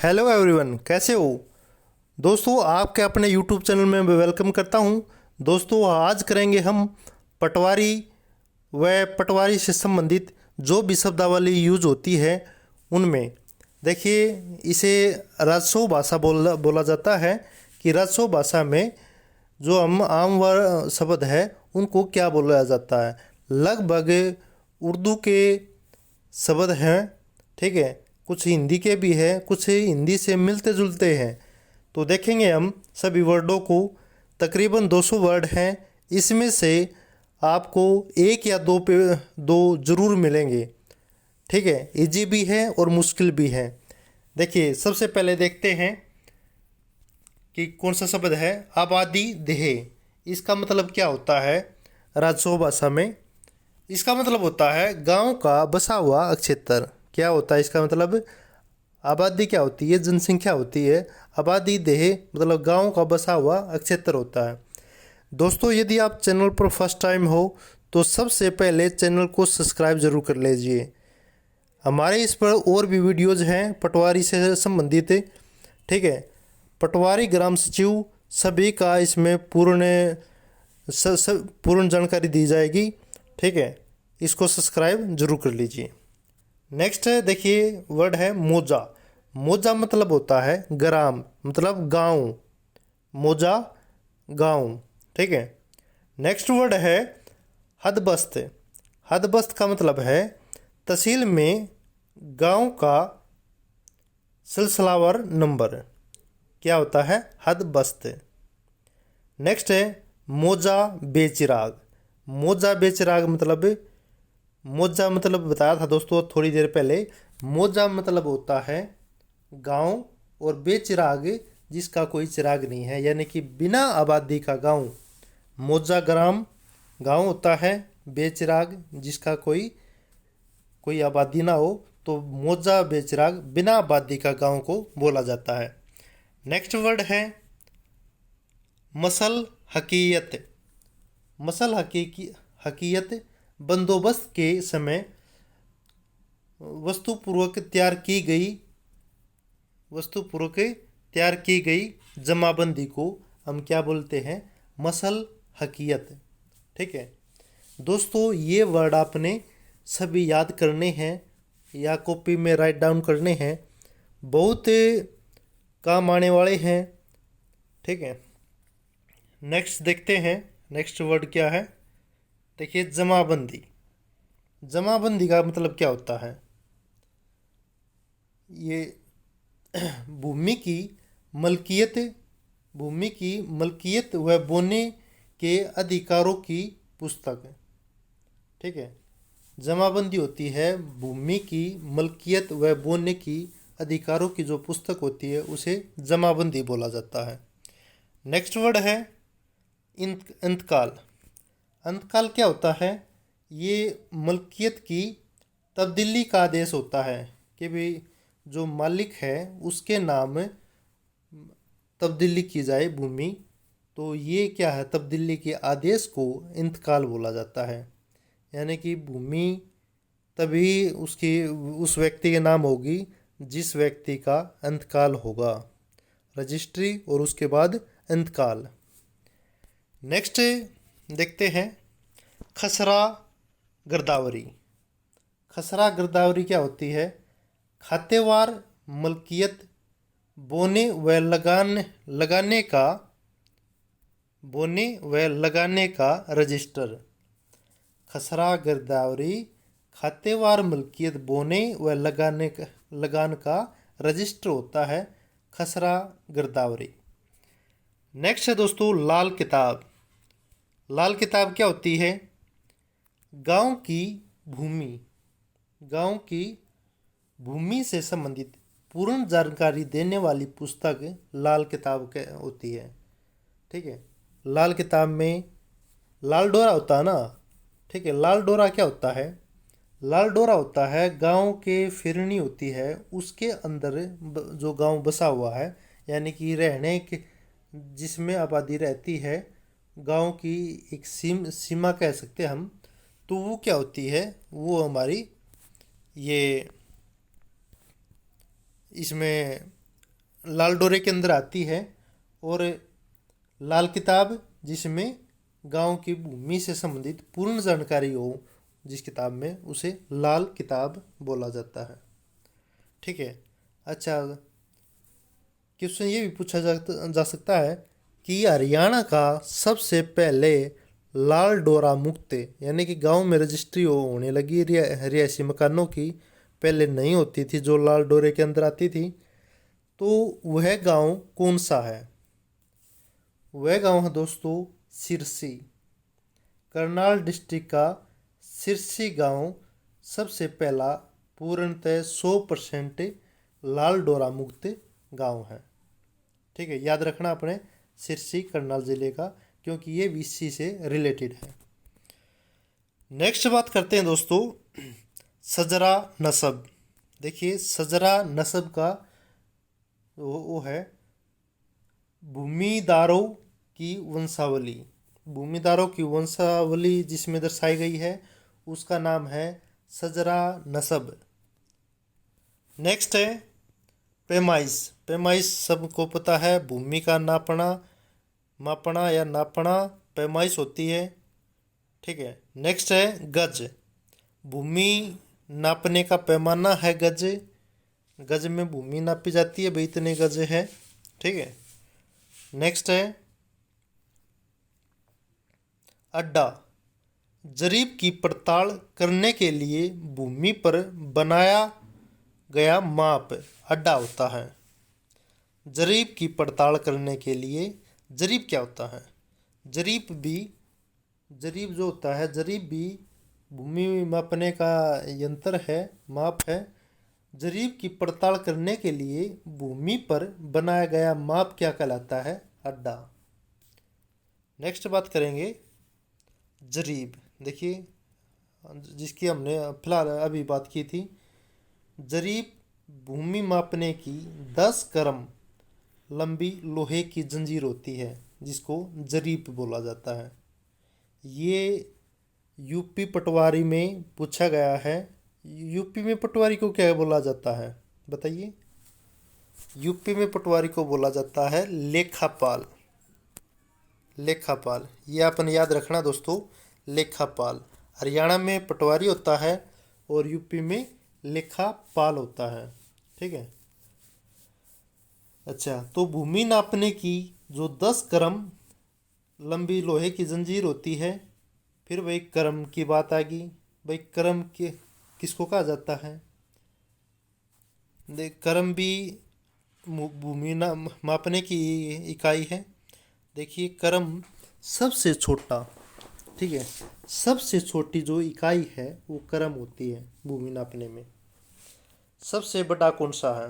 Hello everyone, कैसे हो दोस्तों। आपके अपने यूट्यूब चैनल में मैं वेलकम करता हूं। दोस्तों, आज करेंगे हम पटवारी व पटवारी से संबंधित जो भी शब्दावली यूज होती है उनमें। देखिए, इसे राजस्व भाषा बोला जाता है कि राजस्व भाषा में जो हम आम शब्द है उनको क्या बोला जाता है। लगभग उर्दू के शब्द हैं, ठीक है। कुछ हिंदी के भी हैं, कुछ हिंदी से मिलते जुलते हैं। तो देखेंगे हम सभी वर्डों को। तकरीबन 200 वर्ड हैं। इसमें से आपको एक या दो ज़रूर मिलेंगे, ठीक है। इजी भी है और मुश्किल भी है। देखिए, सबसे पहले देखते हैं कि कौन सा शब्द है। आबादी देह, इसका मतलब क्या होता है राजस्व भाषा में। इसका मतलब होता है गांव का बसा हुआ क्षेत्र। क्या होता है इसका मतलब। आबादी क्या होती है, जनसंख्या होती है। आबादी देह मतलब गांव का बसा हुआ क्षेत्र होता है। दोस्तों, यदि आप चैनल पर फर्स्ट टाइम हो तो सबसे पहले चैनल को सब्सक्राइब जरूर कर लीजिए। हमारे इस पर और भी वीडियोज हैं पटवारी से संबंधित, ठीक है। पटवारी ग्राम सचिव सभी का इसमें पूर्ण जानकारी दी जाएगी, ठीक है। इसको सब्सक्राइब जरूर कर लीजिए। नेक्स्ट देखिए, वर्ड है मोजा। मोजा मतलब होता है ग्राम, मतलब गांव। मोजा गांव, ठीक है। नेक्स्ट वर्ड है हदबस्त। हदबस्त का मतलब है तहसील में गांव का सिलसिलावार नंबर। क्या होता है हदबस्त। नेक्स्ट है मोजा बेचिराग। मोजा बेचिराग मतलब, मोजा मतलब बताया था दोस्तों थोड़ी देर पहले। मोजा मतलब होता है गांव, और बेचिराग जिसका कोई चिराग नहीं है, यानी कि बिना आबादी का गांव। मोजा ग्राम गांव होता है, बेचिराग जिसका कोई आबादी ना हो, तो मोजा बेचिराग बिना आबादी का गांव को बोला जाता है। नेक्स्ट वर्ड है मसल हकीयत। मसल हकीयत बंदोबस्त के समय वस्तुपूर्वक तैयार की गई जमाबंदी को हम क्या बोलते हैं, मसल हकीयत, ठीक है। दोस्तों, ये वर्ड आपने सभी याद करने हैं या कॉपी में राइट डाउन करने हैं। बहुत काम आने वाले हैं, ठीक है। नेक्स्ट देखते हैं, नेक्स्ट वर्ड क्या है। देखिए, जमाबंदी। जमाबंदी का मतलब क्या होता है। ये भूमि की मलकियत व बोने के अधिकारों की पुस्तक, ठीक है। जमाबंदी होती है भूमि की मलकियत व बोने की अधिकारों की जो पुस्तक होती है उसे जमाबंदी बोला जाता है। नेक्स्ट वर्ड है इंतकाल। अंतकाल क्या होता है। ये मलकियत की तब्दीली का आदेश होता है कि भाई जो मालिक है उसके नाम तब्दीली की जाए भूमि। तो ये क्या है, तब्दीली के आदेश को इंतकाल बोला जाता है। यानी कि भूमि तभी उस व्यक्ति के नाम होगी जिस व्यक्ति का इंतकाल होगा। रजिस्ट्री और उसके बाद इंतकाल। नेक्स्ट देखते हैं खसरा गिरदावरी। खसरा गिरदावरी क्या होती है। खातेवार मलकियत बोने व लगाने का रजिस्टर। खसरा गिरदावरी खातेवार मलकियत बोने व लगान का रजिस्टर होता है खसरा गिरदावरी। नेक्स्ट है दोस्तों लाल किताब। लाल किताब क्या होती है। गांव की भूमि से संबंधित पूर्ण जानकारी देने वाली पुस्तक लाल किताब होती है, ठीक है। लाल किताब में लाल डोरा होता है ना, ठीक है। लाल डोरा क्या होता है। लाल डोरा होता है गांव के फिरनी होती है, उसके अंदर जो गांव बसा हुआ है, यानी कि रहने के जिसमें आबादी रहती है, गांव की एक सीमा कह सकते हैं हम। तो वो क्या होती है, वो हमारी ये इसमें लाल डोरे के अंदर आती है। और लाल किताब जिसमें गांव की भूमि से संबंधित पूर्ण जानकारी हो जिस किताब में, उसे लाल किताब बोला जाता है। ठीक है। अच्छा, क्वेश्चन ये भी पूछा जा सकता है कि हरियाणा का सबसे पहले लाल डोरा मुक्त, यानी कि गांव में रजिस्ट्री होने लगी रिहायशी मकानों की, पहले नहीं होती थी, जो लाल डोरे के अंदर आती थी, तो वह गांव कौन सा है? वह गांव है दोस्तों सिरसी। करनाल डिस्ट्रिक्ट का सिरसी गांव सबसे पहला पूर्णतः 100% लाल डोरा मुक्त गांव है। ठीक है, याद रखना अपने सिरसी करनाल जिले का, क्योंकि ये भी इसी से रिलेटेड है। नेक्स्ट बात करते हैं दोस्तों सजरा नस्ब। देखिए सजरा नस्ब का वो है भूमिदारों की वंशावली। भूमिदारों की वंशावली जिसमें दर्शाई गई है उसका नाम है सजरा नस्ब। नेक्स्ट है पैमाइश। पैमाइश सबको पता है, भूमि का नापना, मापना या नापना पैमाइश होती है। ठीक है। नेक्स्ट है गज। भूमि नापने का पैमाना है गज। गज में भूमि नापी जाती है, भाई इतने गज है। ठीक है। नेक्स्ट है अड्डा। जरीब की पड़ताल करने के लिए भूमि पर बनाया गया माप अड्डा होता है। जरीब की पड़ताल करने के लिए, जरीब क्या होता है? जरीब जो होता है, जरीब भी भूमि मापने का यंत्र है, माप है। जरीब की पड़ताल करने के लिए भूमि पर बनाया गया माप क्या कहलाता है? अड्डा। नेक्स्ट बात करेंगे जरीब। देखिए जिसकी हमने फिलहाल अभी बात की थी, जरीब भूमि मापने की 10 करम लंबी लोहे की जंजीर होती है जिसको जरीब बोला जाता है। ये यूपी पटवारी में पूछा गया है। यूपी में पटवारी को क्या बोला जाता है बताइए? यूपी में पटवारी को बोला जाता है लेखापाल। लेखापाल, ये अपन याद रखना दोस्तों, लेखापाल। हरियाणा में पटवारी होता है और यूपी में लेखापाल होता है। ठीक है। अच्छा, तो भूमि नापने की जो 10 करम लंबी लोहे की जंजीर होती है, फिर वही करम की बात आ गई। भाई करम के किसको कहा जाता है? देख, करम भी भूमि मापने की इकाई है। देखिए करम सबसे छोटा, ठीक है, सबसे छोटी जो इकाई है वो करम होती है भूमि नापने में। सबसे बड़ा कौन सा है?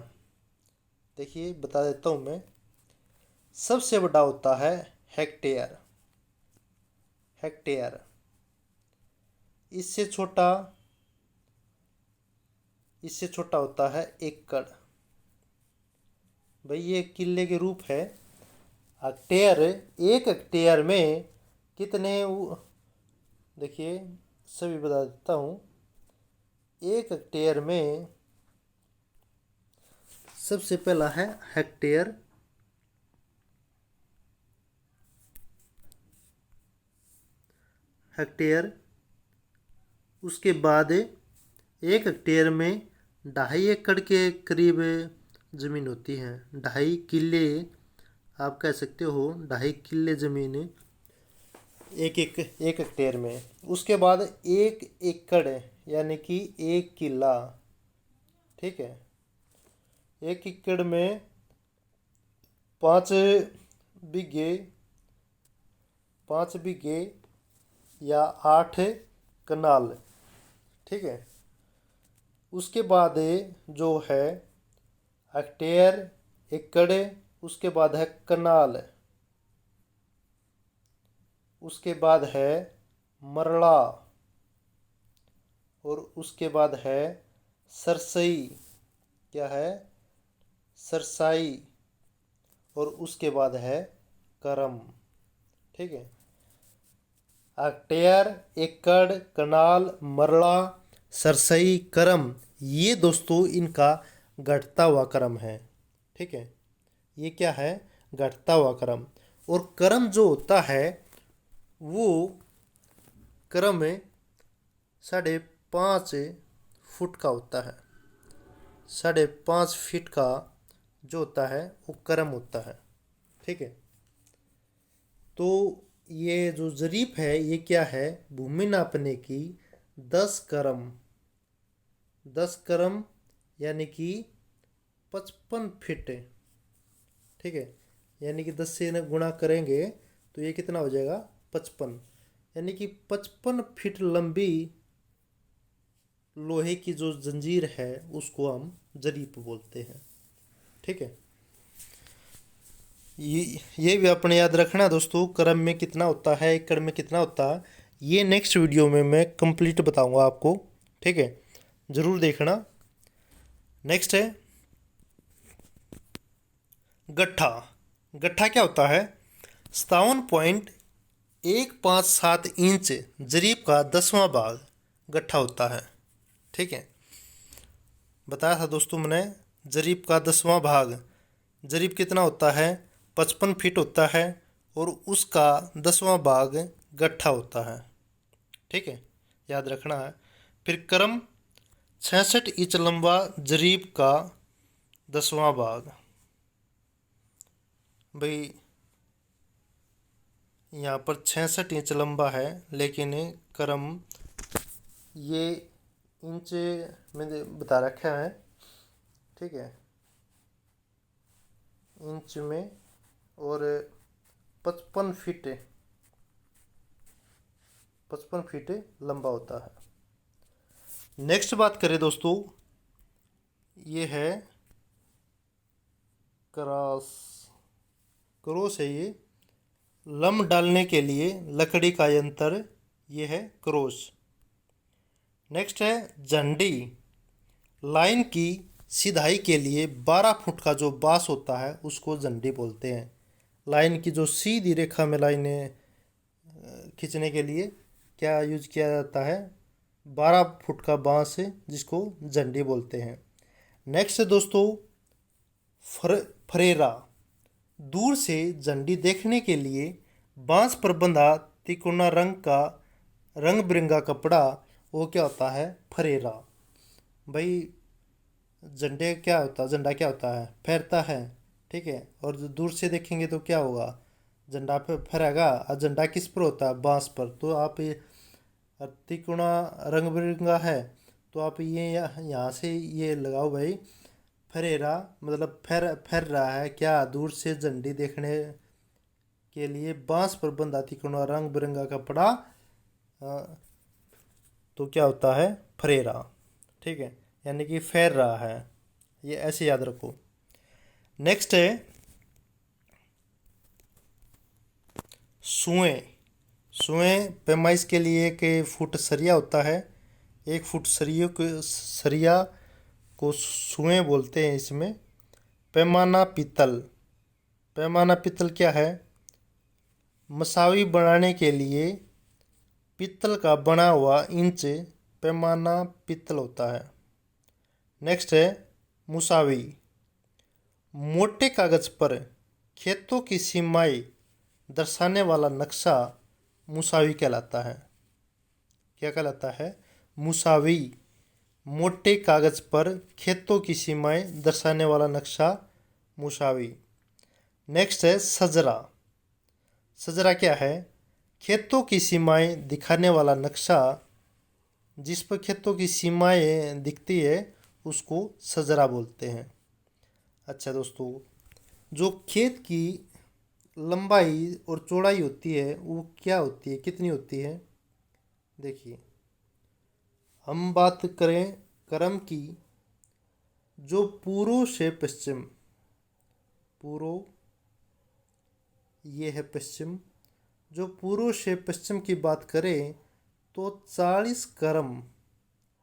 देखिए बता देता हूँ मैं। सबसे बड़ा होता है हेक्टेयर। हेक्टेयर। इससे छोटा होता है एकड़। भाई ये किले के रूप है। हेक्टेयर, एक हेक्टेयर में कितने, देखिए सभी बता देता हूँ। एक हेक्टेयर में सबसे पहला है हेक्टेयर। हेक्टेयर, उसके बाद एक हेक्टेयर में 2.5 एकड़ के करीब ज़मीन होती है। 2.5 किले आप कह सकते हो, 2.5 किले ज़मीन एक हेक्टेयर में। उसके बाद 1 एकड़ यानी कि 1 किला। ठीक है। 1 एकड़ में 5 बीघे या 8 कनाल। ठीक है। उसके बाद जो है हेक्टेयर, एकड़, उसके बाद है कनाल, उसके बाद है मरला, और उसके बाद है सरसई। क्या है? सरसाई। और उसके बाद है करम। ठीक है। हेक्टेयर, एकड़, कनाल, मरला, सरसई, करम, ये दोस्तों इनका घटता हुआ क्रम है। ठीक है। ये क्या है, घटता हुआ क्रम। और क्रम जो होता है वो क्रम 5.5 फुट का होता है। 5.5 फीट का जो होता है वो क्रम होता है। ठीक है। तो ये जो जरीप है ये क्या है, भूमि नापने की 10 क्रम, 10 क्रम यानी कि 55 फीट। ठीक है। यानी कि 10 से गुणा करेंगे तो ये कितना हो जाएगा, 55। यानी कि 55 फीट लंबी लोहे की जो जंजीर है उसको हम जरीप बोलते हैं। ठीक है। ये भी अपने याद रखना दोस्तों, क्रम में कितना होता है, एकड़ में कितना होता है, ये नेक्स्ट वीडियो में मैं कंप्लीट बताऊंगा आपको। ठीक है, ज़रूर देखना। नेक्स्ट है गट्ठा। गट्ठा क्या होता है, 57.157 इंच जरीब का 10वां भाग गट्ठा होता है। ठीक है, बताया था दोस्तों मैंने, जरीब का 10वां भाग। जरीब कितना होता है, 55 फीट होता है और उसका 10वां भाग गट्ठा होता है। ठीक है, याद रखना है। फिर क्रम 66 इंच लंबा जरीब का 10वां भाग। भाई यहाँ पर 66 इंच लंबा है, लेकिन क्रम ये इंच में बता रखा है। ठीक है, इंच में, और 55 फीट, 55 फीट लंबा होता है। नेक्स्ट बात करें दोस्तों, ये है क्रॉस। क्रॉस है ये, लम्ब डालने के लिए लकड़ी का यंत्र, ये है क्रॉस। नेक्स्ट है झंडी। लाइन की सिधाई के लिए 12 फुट का जो बांस होता है उसको झंडी बोलते हैं। लाइन की जो सीधी रेखा में लाइनें खींचने के लिए क्या यूज किया जाता है, 12 फुट का बांस जिसको झंडी बोलते हैं। नेक्स्ट दोस्तों फरेरा। दूर से झंडी देखने के लिए बांस पर बंधा तिकोना रंग का रंग बिरंगा कपड़ा, वो क्या होता है, फरेरा। भाई झंडे क्या होता, झंडा क्या होता है, फहरता है। ठीक है, और जो दूर से देखेंगे तो क्या होगा, झंडा पे फहरेगा। और झंडा किस पर होता है, बांस पर। तो आप ये तिकोना रंग बिरंगा है, तो आप ये यहाँ से ये लगाओ भाई, फरेरा मतलब फर रहा है क्या, दूर से झंडी देखने के लिए बांस पर बंधा तिकोना रंग बिरंगा कपड़ा, तो क्या होता है, फरेरा। ठीक है, यानी कि फैर रहा है, ये ऐसे याद रखो। नेक्स्ट है सुएं। सुएं पैमाइश के लिए 1 फुट सरिया होता है। 1 फुट सरिया को सुएं बोलते हैं इसमें। पैमाना पीतल। पैमाना पीतल क्या है, मसावी बनाने के लिए पीतल का बना हुआ इंच पैमाना पीतल होता है। नेक्स्ट है मुसावी। मोटे कागज पर खेतों की सीमाएं दर्शाने वाला नक्शा मुसावी कहलाता है। क्या कहलाता है, मुसावी। मोटे कागज पर खेतों की सीमाएं दर्शाने वाला नक्शा मुसावी। नेक्स्ट है सजरा। सजरा क्या है, खेतों की सीमाएं दिखाने वाला नक्शा। जिस पर खेतों की सीमाएं दिखती है उसको सजरा बोलते हैं। अच्छा दोस्तों, जो खेत की लंबाई और चौड़ाई होती है वो क्या होती है, कितनी होती है, देखिए। हम बात करें क्रम की, जो पूर्व से पश्चिम, पूर्व ये है पश्चिम, जो पूर्व से पश्चिम की बात करें तो 40 क्रम,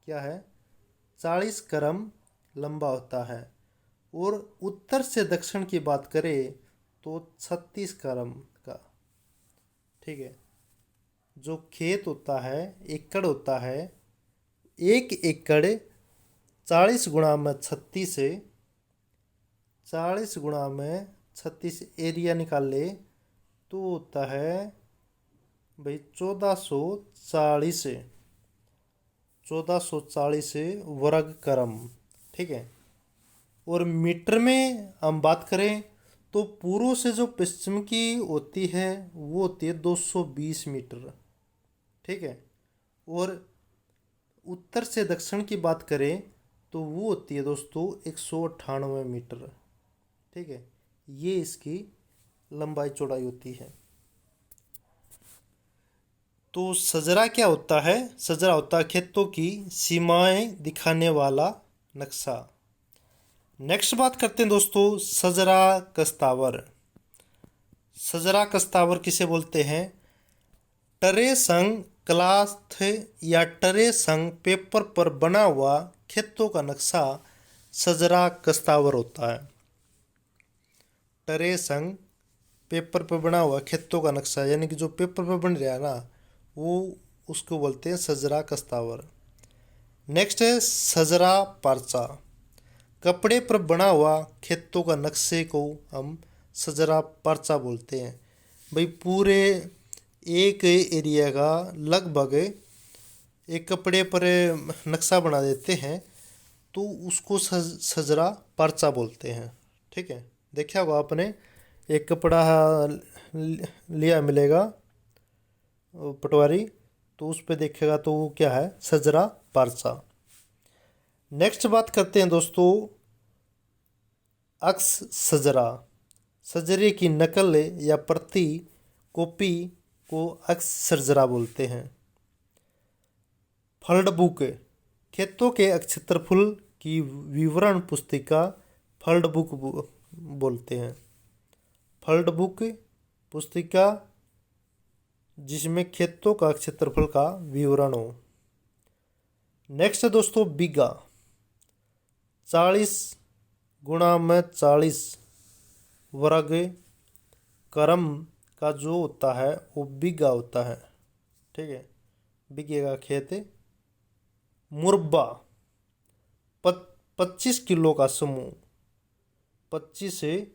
क्या है, 40 क्रम लंबा होता है। और उत्तर से दक्षिण की बात करें तो 36 क्रम का। ठीक है, जो खेत होता है, एकड़ होता है, 1 एकड़ 40 गुणा में 36 है, 40 गुणा में 36 एरिया निकाल ले तो होता है भाई 1440 वर्ग क्रम। ठीक है। और मीटर में हम बात करें तो पूर्व से जो पश्चिम की होती है वो होती है 220 मीटर। ठीक है। और उत्तर से दक्षिण की बात करें तो वो होती है दोस्तों 198 मीटर। ठीक है। ये इसकी लंबाई चौड़ाई होती है। तो सजरा क्या होता है? सजरा होता है खेतों की सीमाएं दिखाने वाला नक्शा। नेक्स्ट बात करते हैं दोस्तों सजरा कस्तावर। सजरा कस्तावर किसे बोलते हैं? टरे संग क्लॉथ या टरे संग पेपर पर बना हुआ खेतों का नक्शा सजरा कस्तावर होता है। टरे संग पेपर पर बना हुआ खेतों का नक्शा यानी कि जो पेपर पर बन रहा है ना वो उसको बोलते हैं सजरा कस्तावर। नेक्स्ट है सजरा पर्चा। कपड़े पर बना हुआ खेतों का नक्शे को हम सजरा पर्चा बोलते हैं। भाई पूरे एक एरिया का लगभग एक कपड़े पर नक्शा बना देते हैं तो उसको सजरा पर्चा बोलते हैं। ठीक है। देखा होगा आपने एक कपड़ा लिया मिलेगा पटवारी तो उस पे देखेगा तो वो क्या है? सजरा पर्चा। नेक्स्ट बात करते हैं दोस्तों अक्स सजरा। सजरे की नकल या प्रति कॉपी को अक्स सजरा बोलते हैं। Filled book. खेतों के क्षेत्रफल की विवरण पुस्तिका फल्ड बुक बोलते हैं। फल्ड बुक पुस्तिका जिसमें खेतों का क्षेत्रफल का विवरण हो। नेक्स्ट है दोस्तों बीघा। 40 गुणा में 40 वर्ग क्रम का जो होता है वो बीघा होता है। ठीक है। बीघे का खेत। मुरब्बा 25 किलो का समूह। 25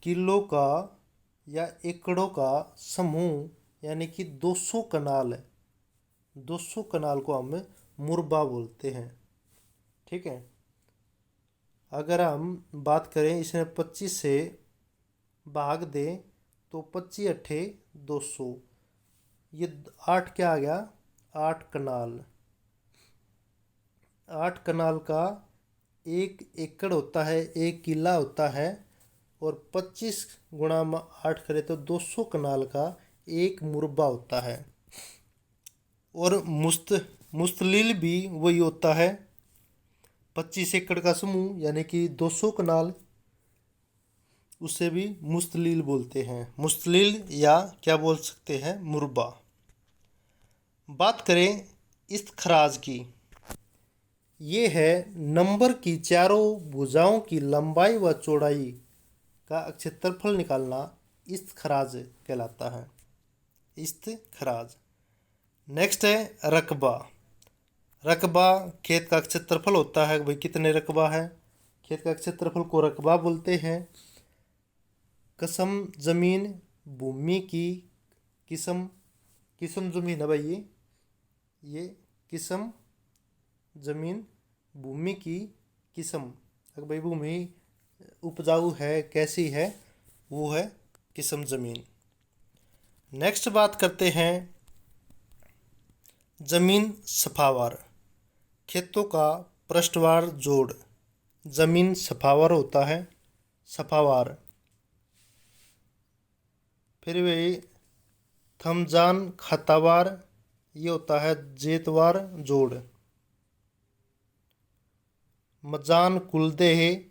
किलो का या एकड़ों का समूह यानी कि 200 कनाल। 200 कनाल को हम मुरब्बा बोलते हैं। ठीक है। अगर हम बात करें इसमें 25 से भाग दें तो 25 अट्ठे 200 ये 8 क्या आ गया? 8 कनाल। 8 कनाल का 1 एकड़ होता है, 1 किला होता है और 25 गुणा में 8 करें तो 200 कनाल का 1 मुरब्बा होता है। और मुस्तलिल भी वही होता है 25 एकड़ का समूह यानी कि 200 कनाल उसे भी मुस्तलिल बोलते हैं। मुस्तलिल या क्या बोल सकते हैं? मुरब्बा। बात करें इस्तखराज की। ये है नंबर की चारों भुजाओं की लंबाई व चौड़ाई का क्षेत्रफल निकालना इस्तखराज कहलाता है। इस्तखराज। नेक्स्ट है रकबा। रकबा खेत का क्षेत्रफल होता है। भाई कितने रकबा है? खेत का क्षेत्रफल को रकबा बोलते हैं। कसम जमीन भूमि की किस्म जमीन है भाई ये किस्म जमीन भूमि की किस्म। अगर भाई भूमि उपजाऊ है कैसी है वो है किस्म जमीन। नेक्स्ट बात करते हैं जमीन सफावार। खेतों का पृष्ठवार जोड़ जमीन सफावार होता है। सफावार। फिर वही थमजान खतावार ये होता है जेतवार जोड़। मजान कुलदेह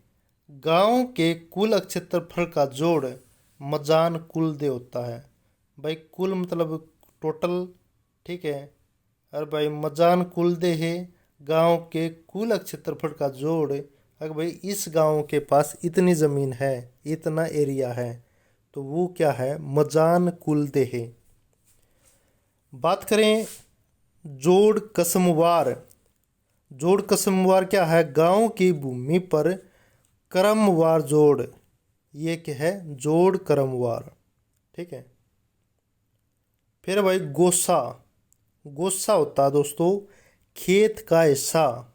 गांव के कुल क्षेत्रफल का जोड़ मजान कुलदेह होता है। भाई कुल मतलब टोटल। ठीक है। और भाई मजान कुलदेह गांव के कुल क्षेत्रफल का जोड़। अगर भाई इस गांव के पास इतनी ज़मीन है इतना एरिया है तो वो क्या है? मजान कुलदेह। बात करें जोड़ कसमवार। जोड़ कसमवार क्या है? गांव की भूमि पर क्रमवार जोड़ ये क्या है, जोड़ क्रमवार। ठीक है। फिर भाई गोसा। गोसा होता है दोस्तों खेत का हिस्सा,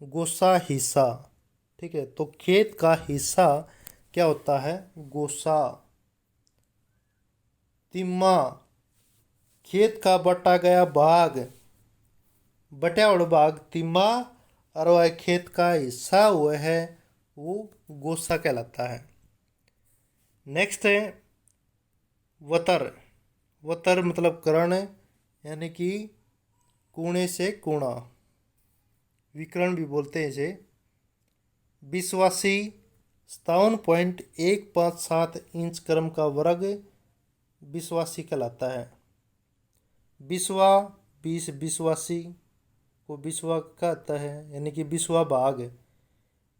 गोसा हिस्सा। ठीक है, तो खेत का हिस्सा क्या होता है, गोसा। तिम्मा, खेत का बटा गया भाग, बटा हुआ भाग तिम्मा, और वह खेत का हिस्सा हुआ है वो गोसा कहलाता है। नेक्स्ट है वतर। वतर मतलब कर्ण, यानी कि कूणे से कूणा, विकर्ण भी बोलते हैं इसे। विश्वासी 57.157 इंच क्रम का वर्ग विश्वासी कहलाता है। विश्वा 20 विश्वासी को विश्वा कहता है, यानी कि विश्वा भाग।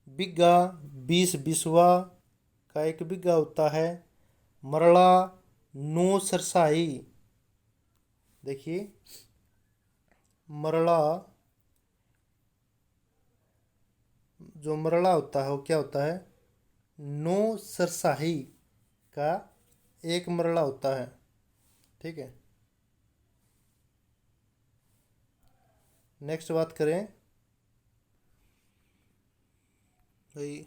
बिग्गा 20 विश्वा का एक बिग्गा होता है। मरला 9 सरसाई, देखिए मरला, जो मरला होता है वो क्या होता है, 9 सरसाही का एक मरला होता है। ठीक है। नेक्स्ट बात करें भाई,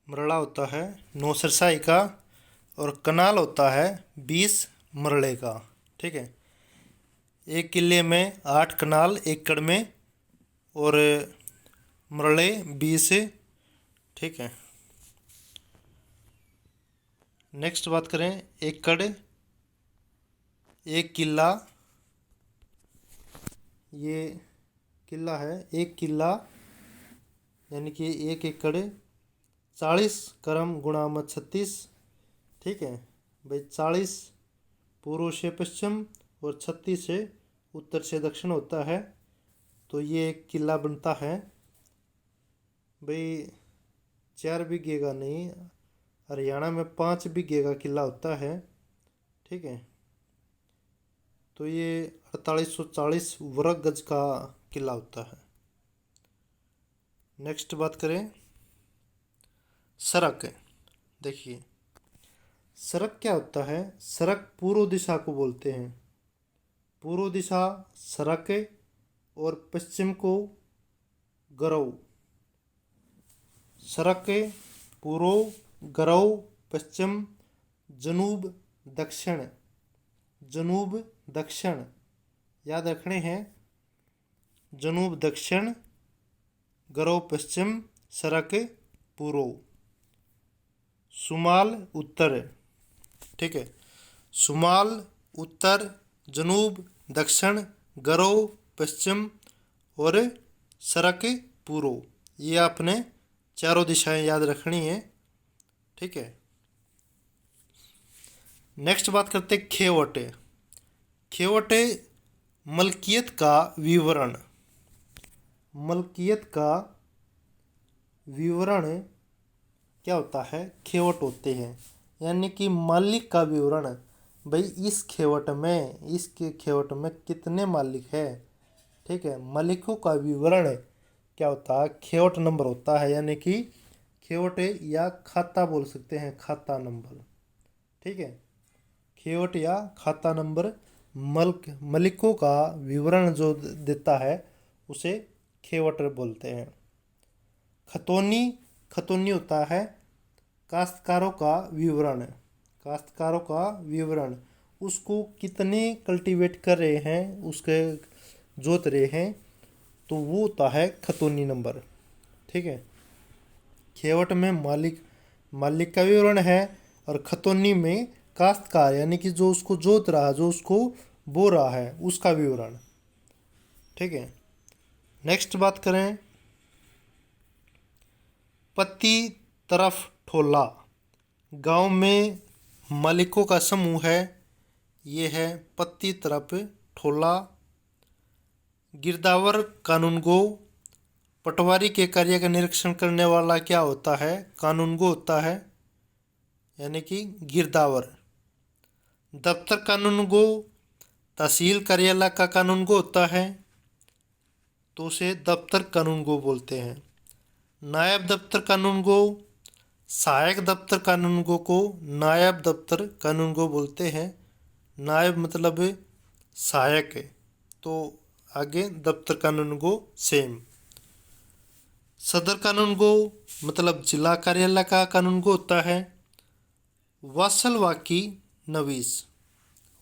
मरला होता है 9 सरसाई का, और कनाल होता है 20 मरले का। ठीक है। एक किले में 8 कनाल एकड़ में, और मरले 20। ठीक है। नेक्स्ट बात करें एकड़, एक किला, ये किला है, एक किला यानी कि 1 एकड़ 40 क्रम गुणा में 36। ठीक है भाई, 40 पूर्व से पश्चिम और 36 से उत्तर से दक्षिण होता है, तो ये एक किला बनता है भाई। 4 बीघे का नहीं, हरियाणा में 5 बीघे का किला होता है। ठीक है, तो ये 4840 वर्ग गज का किला होता है। नेक्स्ट बात करें सड़क। देखिए सड़क क्या होता है, सड़क पूर्व दिशा को बोलते हैं। पूर्व दिशा सड़क, और पश्चिम को गरौ। सड़क पूर्व, गरौ पश्चिम, जनूब दक्षिण। जनूब दक्षिण याद रखने हैं, जनूब दक्षिण, गरौ पश्चिम, सड़क पूर्व। शुमाल उत्तर। ठीक है, शुमाल उत्तर, जनूब दक्षिण, गरौ पश्चिम, और सड़क पूर्व। ये आपने चारों दिशाएं याद रखनी है। ठीक है। नेक्स्ट बात करते खेवट। खेवट मलकियत का विवरण। मलकियत का विवरण क्या होता है, खेवट होते हैं, यानी कि मालिक का विवरण। भाई इस खेवट में, इसके खेवट में कितने मालिक है। ठीक है, मालिकों का विवरण क्या होता है, खेवट नंबर होता है, यानी कि खेवट या खाता बोल सकते हैं, खाता नंबर। ठीक है, खेवट या खाता नंबर मालिकों का विवरण जो देता है उसे खेवट बोलते हैं। खतौनी, खतौनी होता है काश्तकारों का विवरण। काश्तकारों का विवरण, उसको कितने कल्टीवेट कर रहे हैं, उसके जोत रहे हैं, तो वो होता है खतौनी नंबर। ठीक है, खेवट में मालिक का विवरण है, और खतौनी में काश्तकार यानी कि जो उसको जोत रहा, जो उसको बो रहा है, उसका विवरण। ठीक है। नेक्स्ट बात करें पत्ती तरफ ठोला। गांव में मालिकों का समूह है, ये है पत्ती तरफ ठोला। गिरदावर कानूनगो, पटवारी के कार्य का निरीक्षण करने वाला क्या होता है, कानूनगो होता है, यानी कि गिरदावर। दफ्तर कानूनगो तहसील कार्यालय का कानूनगो होता है, तो उसे दफ्तर कानूनगो बोलते हैं। नायब दफ्तर कानूनगो सहायक दफ्तर कानूनगो को नायब दफ्तर कानूनगो बोलते हैं। नायब मतलब सहायक है, तो आगे दफ्तर कानूनगो सेम। सदर कानूनगो मतलब जिला कार्यालय का कानूनगो होता है। वासलवाकी नवीस,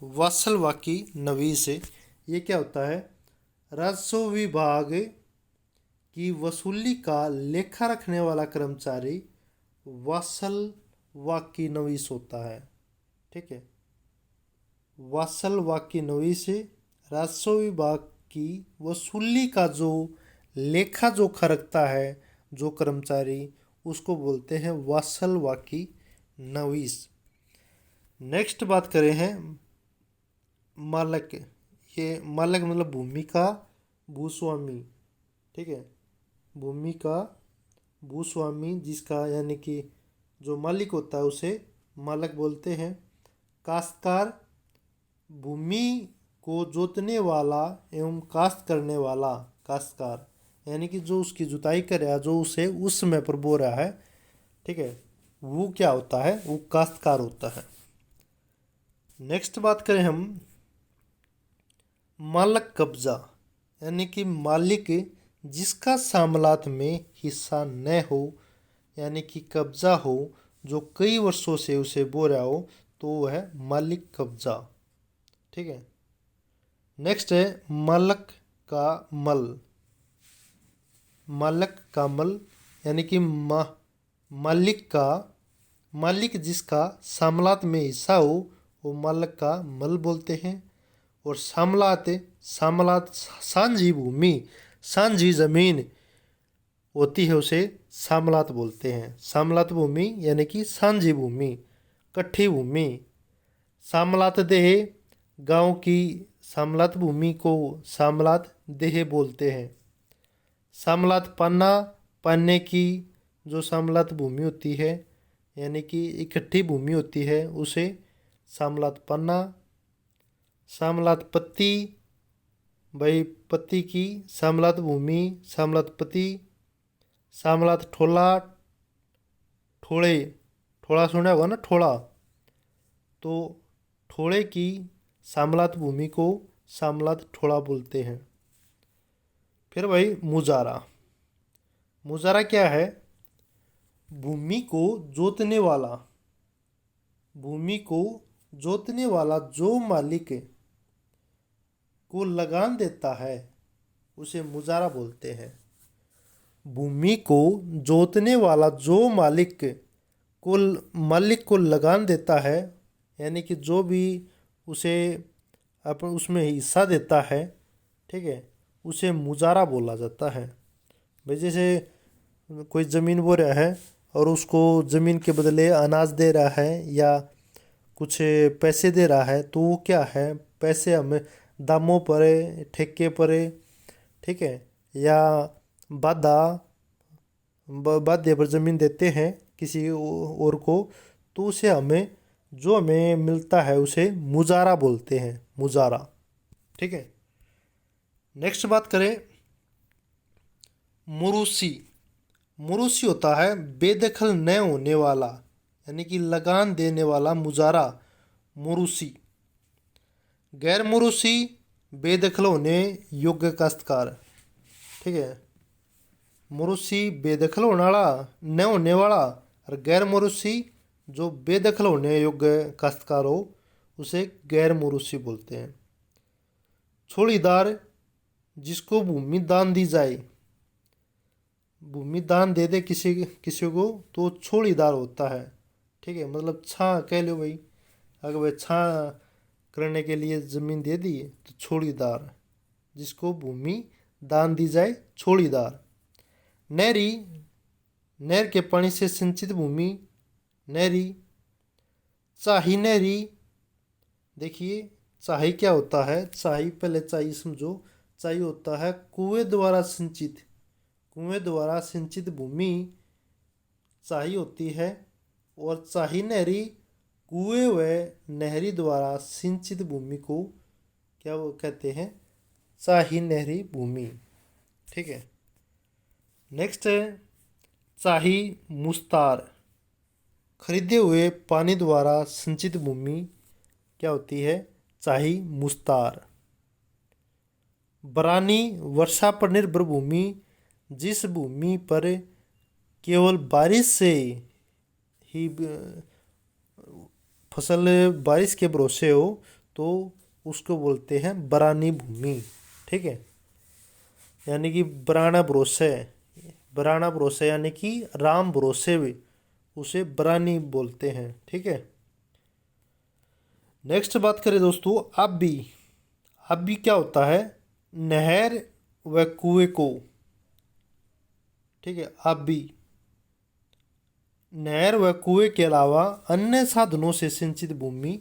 वासलवाकी नवीस ये क्या होता है? राजस्व विभाग की वसूली का लेखा रखने वाला कर्मचारी वासलवाकी नवीस होता है। ठीक है, वासलवाकी नवीस राजस्व विभाग की वसूली का जो लेखा जोखा रखता है जो कर्मचारी, उसको बोलते हैं वासलवाकी नवीस। नेक्स्ट बात करें हैं मालक। ये मालक मतलब भूमि का भूस्वामी। ठीक है, भूमि का भूस्वामी जिसका यानी कि जो मालिक होता है उसे मालक बोलते हैं। काश्तकार भूमि को जोतने वाला एवं काश्त करने वाला काश्तकार, यानी कि जो उसकी जुताई कर रहा है, जो उसे उस समय पर बो रहा है, ठीक है, वो क्या होता है? वो काश्तकार होता है। नेक्स्ट बात करें हम मालक कब्जा, यानी कि मालिक जिसका सामलात में हिस्सा न हो, यानी कि कब्जा हो, जो कई वर्षों से उसे बो रहा हो, तो वह है मालिक कब्जा। ठीक है, नेक्स्ट है मालक का मल। मालक का मल यानी कि मालिक जिसका सामलात में हिस्सा हो, वो मालक का मल बोलते हैं। और सामलात सांझी भूमि, सांझी जमीन होती है, उसे सामलात बोलते हैं। सामलात भूमि यानी कि सांझी भूमि, कट्ठी भूमि। सामलात देह, गांव की सामलात भूमि को सामलात देह बोलते हैं। सामलात पन्ना, पन्ने की जो सामलात भूमि होती है, यानी कि इकट्ठी भूमि होती है, उसे सामलात पन्ना। सामलात पत्ती, भाई पत्ती की सामलात भूमि सामलात पत्ती। सामलात ठोला, ठोड़े, ठोड़ा सुना होगा ना, ठोड़ा, तो ठोड़े की सामलात भूमि को सामलात ठोड़ा बोलते हैं। फिर भाई मुजारा। मुजारा क्या है? भूमि को जोतने वाला, भूमि को जोतने वाला जो मालिक को लगान देता है, उसे मुजारा बोलते हैं। भूमि को जोतने वाला जो मालिक को लगान देता है, यानी कि जो भी उसे अपन उसमें हिस्सा देता है, ठीक है, उसे मुजारा बोला जाता है। भाई जैसे कोई ज़मीन बो रहा है और उसको ज़मीन के बदले अनाज दे रहा है या कुछ पैसे दे रहा है, तो वो क्या है? पैसे हमें दामों पर, ठेके पर, ठीक है, या बाध्य पर ज़मीन देते हैं किसी और को, तो उसे हमें जो हमें मिलता है उसे मुजारा बोलते हैं, मुजारा। ठीक है, नेक्स्ट बात करें मुरूसी। मुरूसी होता है बेदखल न होने वाला, यानी कि लगान देने वाला मुजारा, मुरूसी। गैर मुरूसी बेदखल होने योग्य काश्तकार। ठीक है, मुरूसी बेदखल होने वाला, न होने वाला, और गैर मुरूसी जो बेदखल होने योग्य काश्तकार हो, उसे गैर मुरूसी बोलते हैं। छोड़ीदार जिसको भूमि दान दी जाए, भूमि दान दे दे किसी को, तो छोड़ीदार होता है। ठीक है, मतलब छा कह लो भाई, अगर भाई छा करने के लिए ज़मीन दे दी तो छोड़ीदार, जिसको भूमि दान दी जाए, छोड़ीदार। नहरी, नहर के पानी से सिंचित भूमि, नहरी। चाही नहरी, देखिए चाही क्या होता है? चाही पहले चाही समझो, चाही होता है कुएं द्वारा सिंचित, कुएं द्वारा सिंचित भूमि चाही होती है। और चाही नहरी कुएं व नहरी द्वारा सिंचित भूमि को क्या वो कहते हैं? चाही नहरी भूमि। ठीक है, नेक्स्ट है चाही मुस्तार। खरीदे हुए पानी द्वारा संचित भूमि क्या होती है? चाही मुस्तार। बरानी वर्षा पर निर्भर भूमि, जिस भूमि पर केवल बारिश से ही फसल बारिश के भरोसे हो तो उसको बोलते हैं बरानी भूमि। ठीक है, यानी कि बराना भरोसे, बराना भरोसे यानी कि राम भरोसे भी उसे बरानी बोलते हैं। ठीक है, नेक्स्ट बात करें दोस्तों आबी। आबी क्या होता है? नहर व कुएं को। ठीक है, आबी नहर व कुएं के अलावा अन्य साधनों से सिंचित भूमि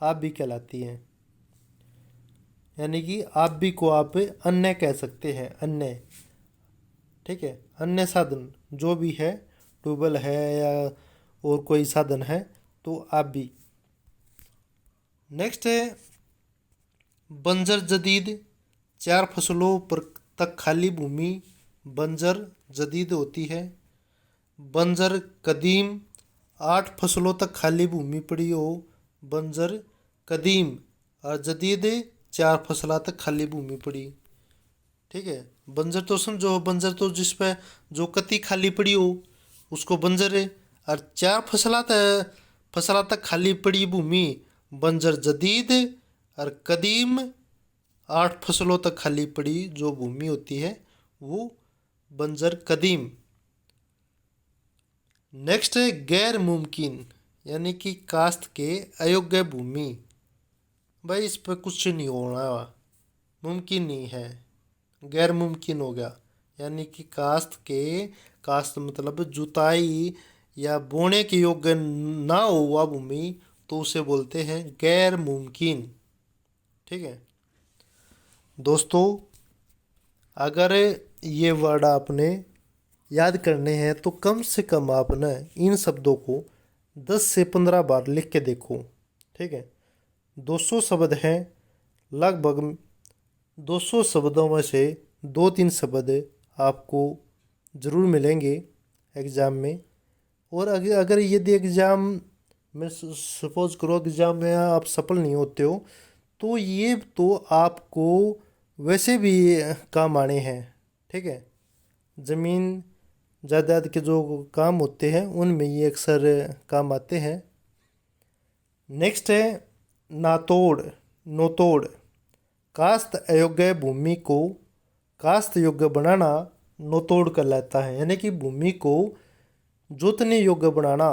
आबी कहलाती है। यानी कि आबी को आप अन्य कह सकते हैं, अन्य। ठीक है, अन्य साधन जो भी है, ट्यूबवेल है या और कोई साधन है तो आबी। नेक्स्ट है बंजर जदीद। 4 फसलों पर तक खाली भूमि बंजर जदीद होती है। बंजर कदीम। 8 फसलों तक खाली भूमि पड़ी हो बंजर कदीम, और जदीद 4 फसलों तक खाली भूमि पड़ी। ठीक है, बंजर तो समझो, बंजर तो जिस पे जो कती खाली पड़ी हो उसको बंजर है, और 4 फसला तक खाली पड़ी भूमि बंजर जदीद, और कदीम 8 फसलों तक खाली पड़ी जो भूमि होती है वो बंजर कदीम। नेक्स्ट है गैर मुमकिन, यानी कि काश्त के अयोग्य भूमि। भाई इस पर कुछ नहीं होना, मुमकिन नहीं है, गैर मुमकिन हो गया। यानी कि काश्त मतलब जुताई या बोने के योग्य ना हो वह भूमि तो उसे बोलते हैं गैर मुमकिन। ठीक है दोस्तों, अगर ये वर्ड आपने याद करने हैं तो कम से कम आपने इन शब्दों को 10 से 15 बार लिख के देखो। ठीक है, 200 शब्द हैं, लगभग 200 शब्दों में से 2-3 शब्द आपको ज़रूर मिलेंगे एग्ज़ाम में। और अगर यदि एग्ज़ाम में सपोज करो एग्ज़ाम में आप सफल नहीं होते हो तो ये तो आपको वैसे भी काम आने हैं। ठीक है, ज़मीन जायदाद के जो काम होते हैं उनमें ये अक्सर काम आते हैं। नेक्स्ट है नातोड़ नोतोड़। काश्त अयोग्य भूमि को काश्त योग्य बनाना नोतोड़ कहलाता है, यानी कि भूमि को जोतने योग्य बनाना।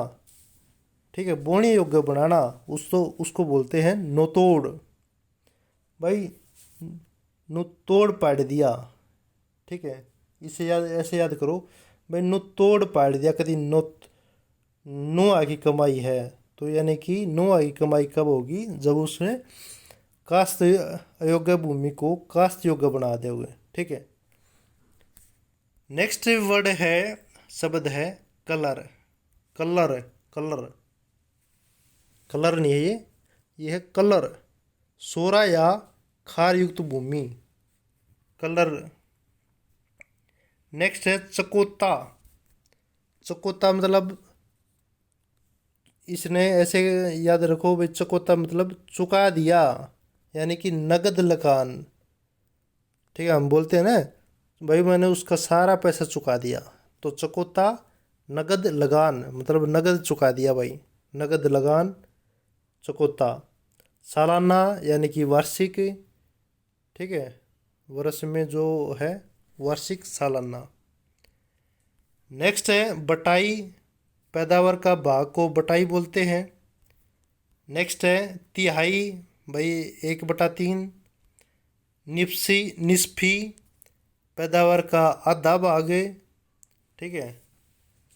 ठीक है, बोने योग्य बनाना उसको बोलते हैं नोतोड़। भाई नोतोड़ पाड़ दिया। ठीक है, इसे ऐसे याद करो, भाई नोतोड़ पाड़ दिया। कभी नुआ की कमाई है तो यानी कि नुआ की कमाई कब होगी? जब उसने काश्त अयोग्य भूमि को काश्त योग्य बना दोगे। ठीक है, नेक्स्ट वर्ड है, शब्द है कलर। कलर कलर कलर नहीं है ये है कलर। सोरा या खार युक्त भूमि कलर। नेक्स्ट है चकोता। चकोता मतलब इसने ऐसे याद रखो भाई, चकोता मतलब चुका दिया, यानी कि नगद लगान। ठीक है, हम बोलते हैं ना भाई मैंने उसका सारा पैसा चुका दिया, तो चकोता नगद लगान मतलब नगद चुका दिया भाई, नगद लगान चकोता। सालाना यानी कि वार्षिक। ठीक है, वर्ष में जो है वार्षिक सालाना। नेक्स्ट है बटाई। पैदावार का भाग को बटाई बोलते हैं। नेक्स्ट है तिहाई, भाई 1/3। निस्फी पैदावार का आधा भाग। ठीक है,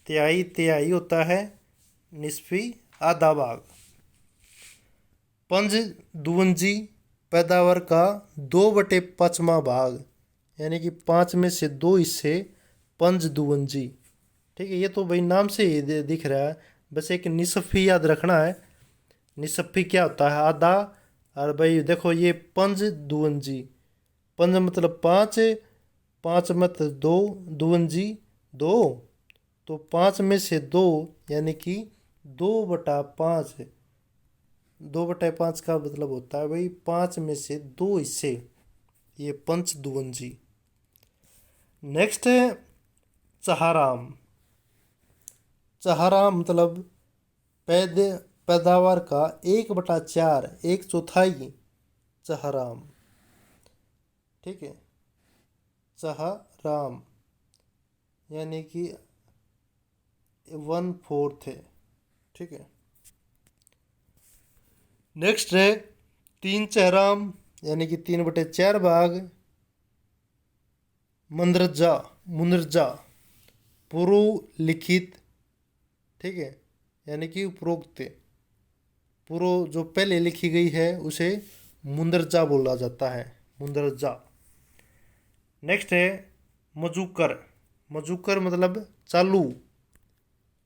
तिहाई तिहाई होता है, निस्फी आधा भाग। पंज दुवंजी पैदावार का 2/5वां भाग, यानी कि 5 में से 2 हिस्से पंज दुवंजी। ठीक है, ये तो भाई नाम से ही दिख रहा है, बस एक निसफी याद रखना है। निसफी क्या होता है? आधा। और भाई देखो ये पंज दुवंजी, पंज मतलब 5, 5 मत 2, दुवंजी 2, तो 5 में से 2 यानी कि 2/5। 2/5 का मतलब होता है भाई 5 में से 2 हिस्से, ये पंचदुवंजी। नेक्स्ट है चहाराम। चहाराम मतलब पैद पैदावार का 1/4, 1/4 चहाराम। ठीक है, चहाराम यानी कि 1/4 है। ठीक है। नेक्स्ट है 3 चहराम यानी कि 3/4 भाग। मंद्रजा, मुंद्रजा पूर्व लिखित। ठीक है, यानी कि उपरोक्त पूर्व जो पहले लिखी गई है उसे मुंद्रजा बोला जाता है, मुंद्रजा। नेक्स्ट है मजूकर। मजूकर मतलब चालू।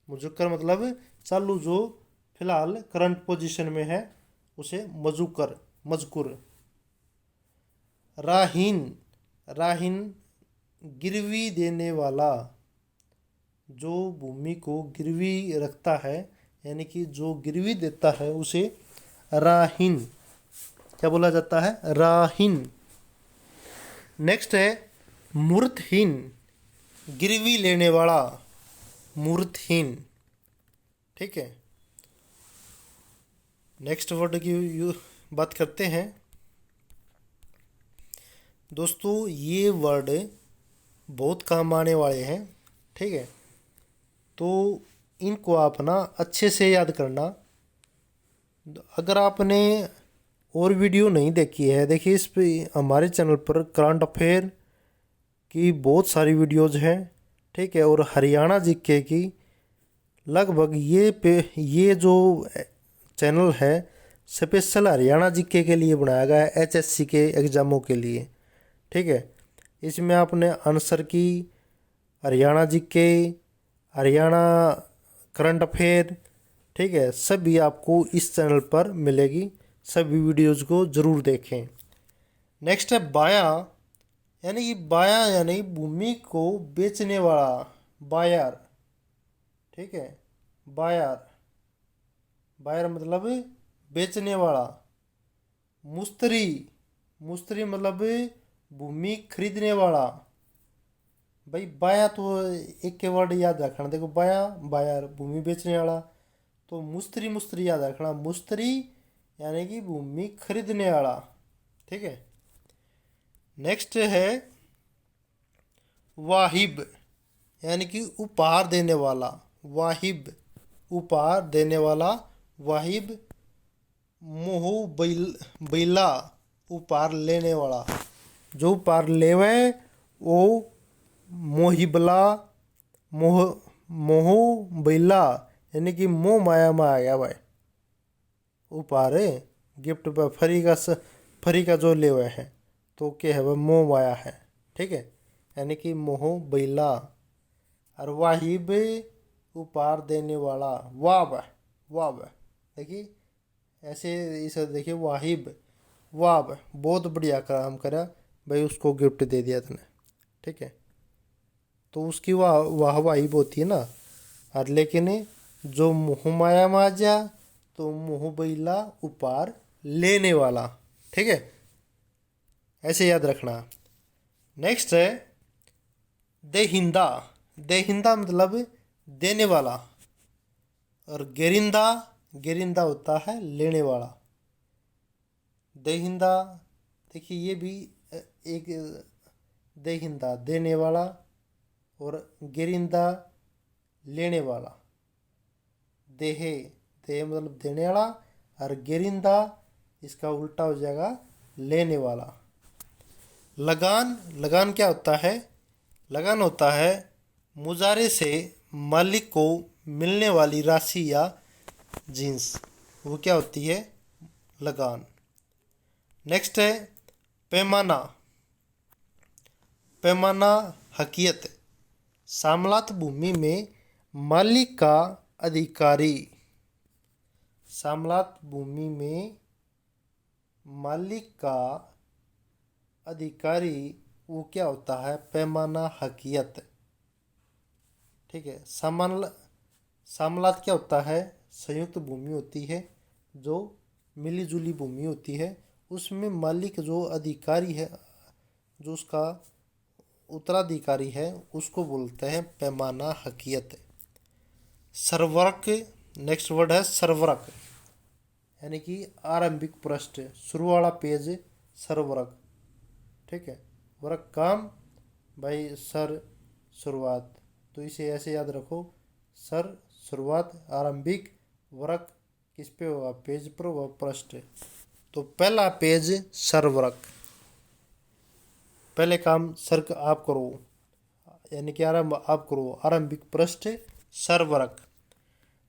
मजूकर मतलब चालू, जो फिलहाल करंट पोजीशन में है उसे मजूकर, मजकूर। राहीन। राहीन गिरवी देने वाला, जो भूमि को गिरवी रखता है यानी कि जो गिरवी देता है उसे राहीन क्या बोला जाता है, राहीन। नेक्स्ट है मूर्तहीन, गिरवी लेने वाला, मूर्तहीन। ठीक है। नेक्स्ट वर्ड की बात करते हैं दोस्तों। ये वर्ड बहुत काम आने वाले हैं। ठीक है, तो इनको आप ना अच्छे से याद करना। अगर आपने और वीडियो नहीं देखी है, देखिए इस पे हमारे चैनल पर करंट अफेयर की बहुत सारी वीडियोज़ हैं। ठीक है, और हरियाणा जीके की लगभग ये जो चैनल है स्पेशल हरियाणा जीके के लिए बनाया गया है, एचएससी के एग्ज़ामों के लिए। ठीक है, इसमें आपने आंसर की, Haryana GK, Haryana current affair, ठीक है, सभी आपको इस चैनल पर मिलेगी। सभी वीडियोज़ को ज़रूर देखें। नेक्स्ट है बाया, यानी कि बाया यानी भूमि को बेचने वाला, बायर। ठीक है, बायर, बायर मतलब बेचने वाला। मुस्तरी, मुस्तरी मतलब भूमि खरीदने वाला। भाई बाया तो एक के वर्ड याद रखना, देखो बाया बायर भूमि बेचने वाला, तो मुस्तरी मुस्तरी याद रखना, मुस्तरी यानी कि भूमि खरीदने वाला। ठीक है। नेक्स्ट है वाहिब, यानी कि उपहार देने वाला, वाहिब उपहार देने वाला, वाहिब। मोह बैला उपहार लेने वाला, जो उपहार लेवे वो मोहिबला, मोह मोह बैला यानी कि मोह माया में आ गया भाई। उपहार गिफ्ट पर फ्री का जो लेवे है तो क्या है वह मोह माया है। ठीक है, यानी कि मोह बैला। और वाहिब उपहार देने वाला, वाह वाह, वाह वाह। देखिए ऐसे इसे देखिए वाहिब, वाह वाह, बहुत बढ़िया काम करा भाई, उसको गिफ्ट दे दिया तूने। ठीक है, तो उसकी वाह वाही होती है ना। और लेकिन जो मुँह माया में आ जा तो मुँह बैला उपहार लेने वाला। ठीक है, ऐसे याद रखना। नेक्स्ट है देहिंदा। देहिंदा मतलब देने वाला। और गेरिंदा, गेरिंदा होता है लेने वाला। देहिंदा देखिए ये भी एक देहिंदा देने वाला, और गेरिंदा लेने वाला। देहे, देह मतलब देने वाला, और गेरिंदा इसका उल्टा हो जाएगा लेने वाला। लगान, लगान क्या होता है, लगान होता है मुजारे से मालिक को मिलने वाली राशि या जिन्स, वो क्या होती है, लगान। नेक्स्ट है पैमाना। पैमाना हकीयत, सामलात भूमि में मालिक का अधिकारी। सामलात भूमि में मालिक का अधिकारी वो क्या होता है, पैमाना हकीयत। ठीक है, सामलात क्या होता है, संयुक्त भूमि होती है, जो मिली जुली भूमि होती है, उसमें मालिक जो अधिकारी है, जो उसका उत्तराधिकारी है, उसको बोलते हैं पैमाना हकियत। सर्वरक, नेक्स्ट वर्ड है सर्वरक, यानी कि आरंभिक पृष्ठ, शुरू वाला पेज सर्वरक। ठीक है, वर्क काम भाई सर शुरुआत, तो इसे ऐसे याद रखो, सर शुरुआत, आरंभिक, वर्क किस पे होगा, पेज पर व पृष्ठ। तो पहला पेज सर्वरक, पहले काम सर आप करो, यानी कि आरंभ आप करो, आरंभिक पृष्ठ सर्वरक।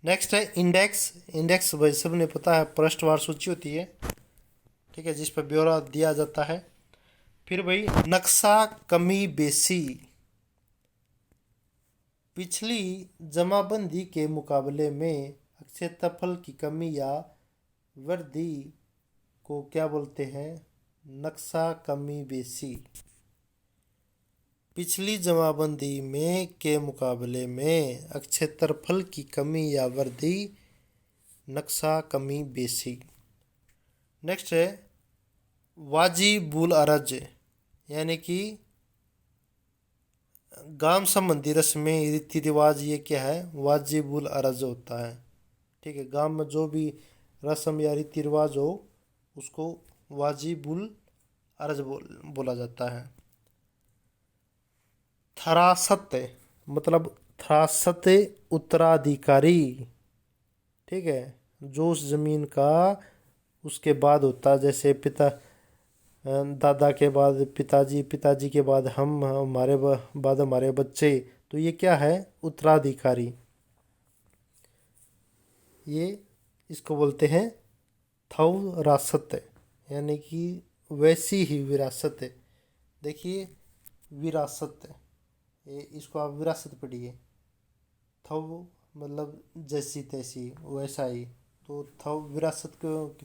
नेक्स्ट है इंडेक्स। इंडेक्स भाई सबने पता है पृष्ठवार सूची होती है, ठीक है, जिस पर ब्यौरा दिया जाता है। फिर भाई नक्शा कमी बेसी, पिछली जमाबंदी के मुकाबले में क्षेत्रफल की कमी या वृद्धि को क्या बोलते हैं, नक्शा कमी बेसी। पिछली जमाबंदी में के मुकाबले में क्षेत्रफल की कमी या वृद्धि, नक्शा कमी बेसी। नेक्स्ट है वाजिबुल अरज, यानी कि गांव संबंधी रस्में रीति रिवाज, ये क्या है, वाजिबुल अरज होता है। ठीक है, गांव में जो भी रस्म या रीति रिवाज हो उसको वाजिबुल अरज बोला जाता है। थरासत, मतलब थरासत उत्तराधिकारी, ठीक है, जो उस जमीन का उसके बाद होता है, जैसे पिता दादा के बाद पिताजी, पिताजी के बाद हम, हमारे बाद हमारे बच्चे, तो ये क्या है, उत्तराधिकारी। ये इसको बोलते हैं थौरासत, यानी कि वैसी ही विरासत। देखिए विरासत, ये इसको आप विरासत पढ़िए, थौ मतलब जैसी तैसी वैसा ही, तो थौ विरासत को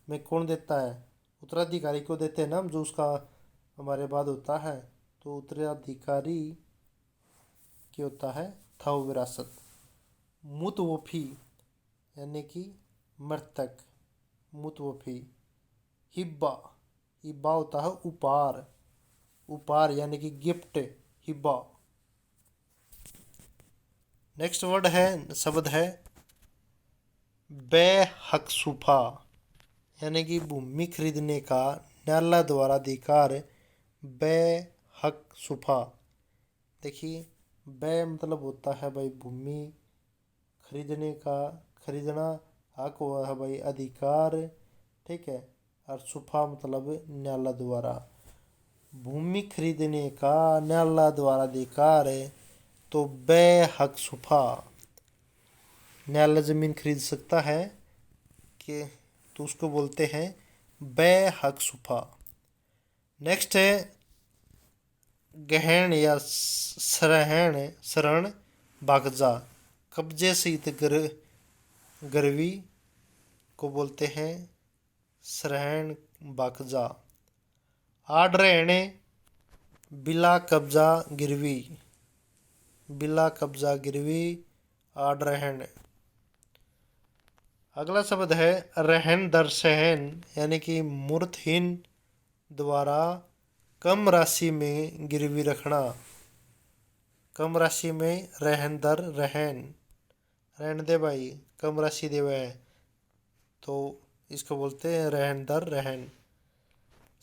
में कौन देता है, उत्तराधिकारी को देते हैं ना, जो उसका हमारे बाद होता है, तो उत्तराधिकारी की होता है थौ विरासत। मुतवफी, यानी कि मृतक, मुतवफी। हिब्बा, हिब्बा होता है उपहार, उपहार यानी कि गिफ्ट, हिब्बा। नेक्स्ट वर्ड है, शब्द है बेहकसुफा, यानी कि भूमि खरीदने का न्यायालय द्वारा अधिकार, बेहकसुफा। देखिए बे मतलब होता है भाई भूमि खरीदने का, खरीदना, हक हुआ है भाई अधिकार, ठीक है, और सुफा मतलब न्यायालय द्वारा। भूमि खरीदने का न्यायालय द्वारा अधिकार है, तो बेहक सुफा, न्यायालय जमीन खरीद सकता है कि, तो उसको बोलते हैं बेहक सुफा। नेक्स्ट है गहन या शरण बागजा, कब्जे सहित गिरवी को बोलते हैं शरण बागजा। आड़ रहने बिला कब्जा गिरवी, बिला कब्जा गिरवी, आड़ रहन। अगला शब्द है रहन दर सहन, यानी कि मूर्तहीन द्वारा कम राशि में गिरवी रखना, कम राशि में रहन दर रहन, रहन दे भाई कम राशि दे वह, तो इसको बोलते हैं रहन दर रहन।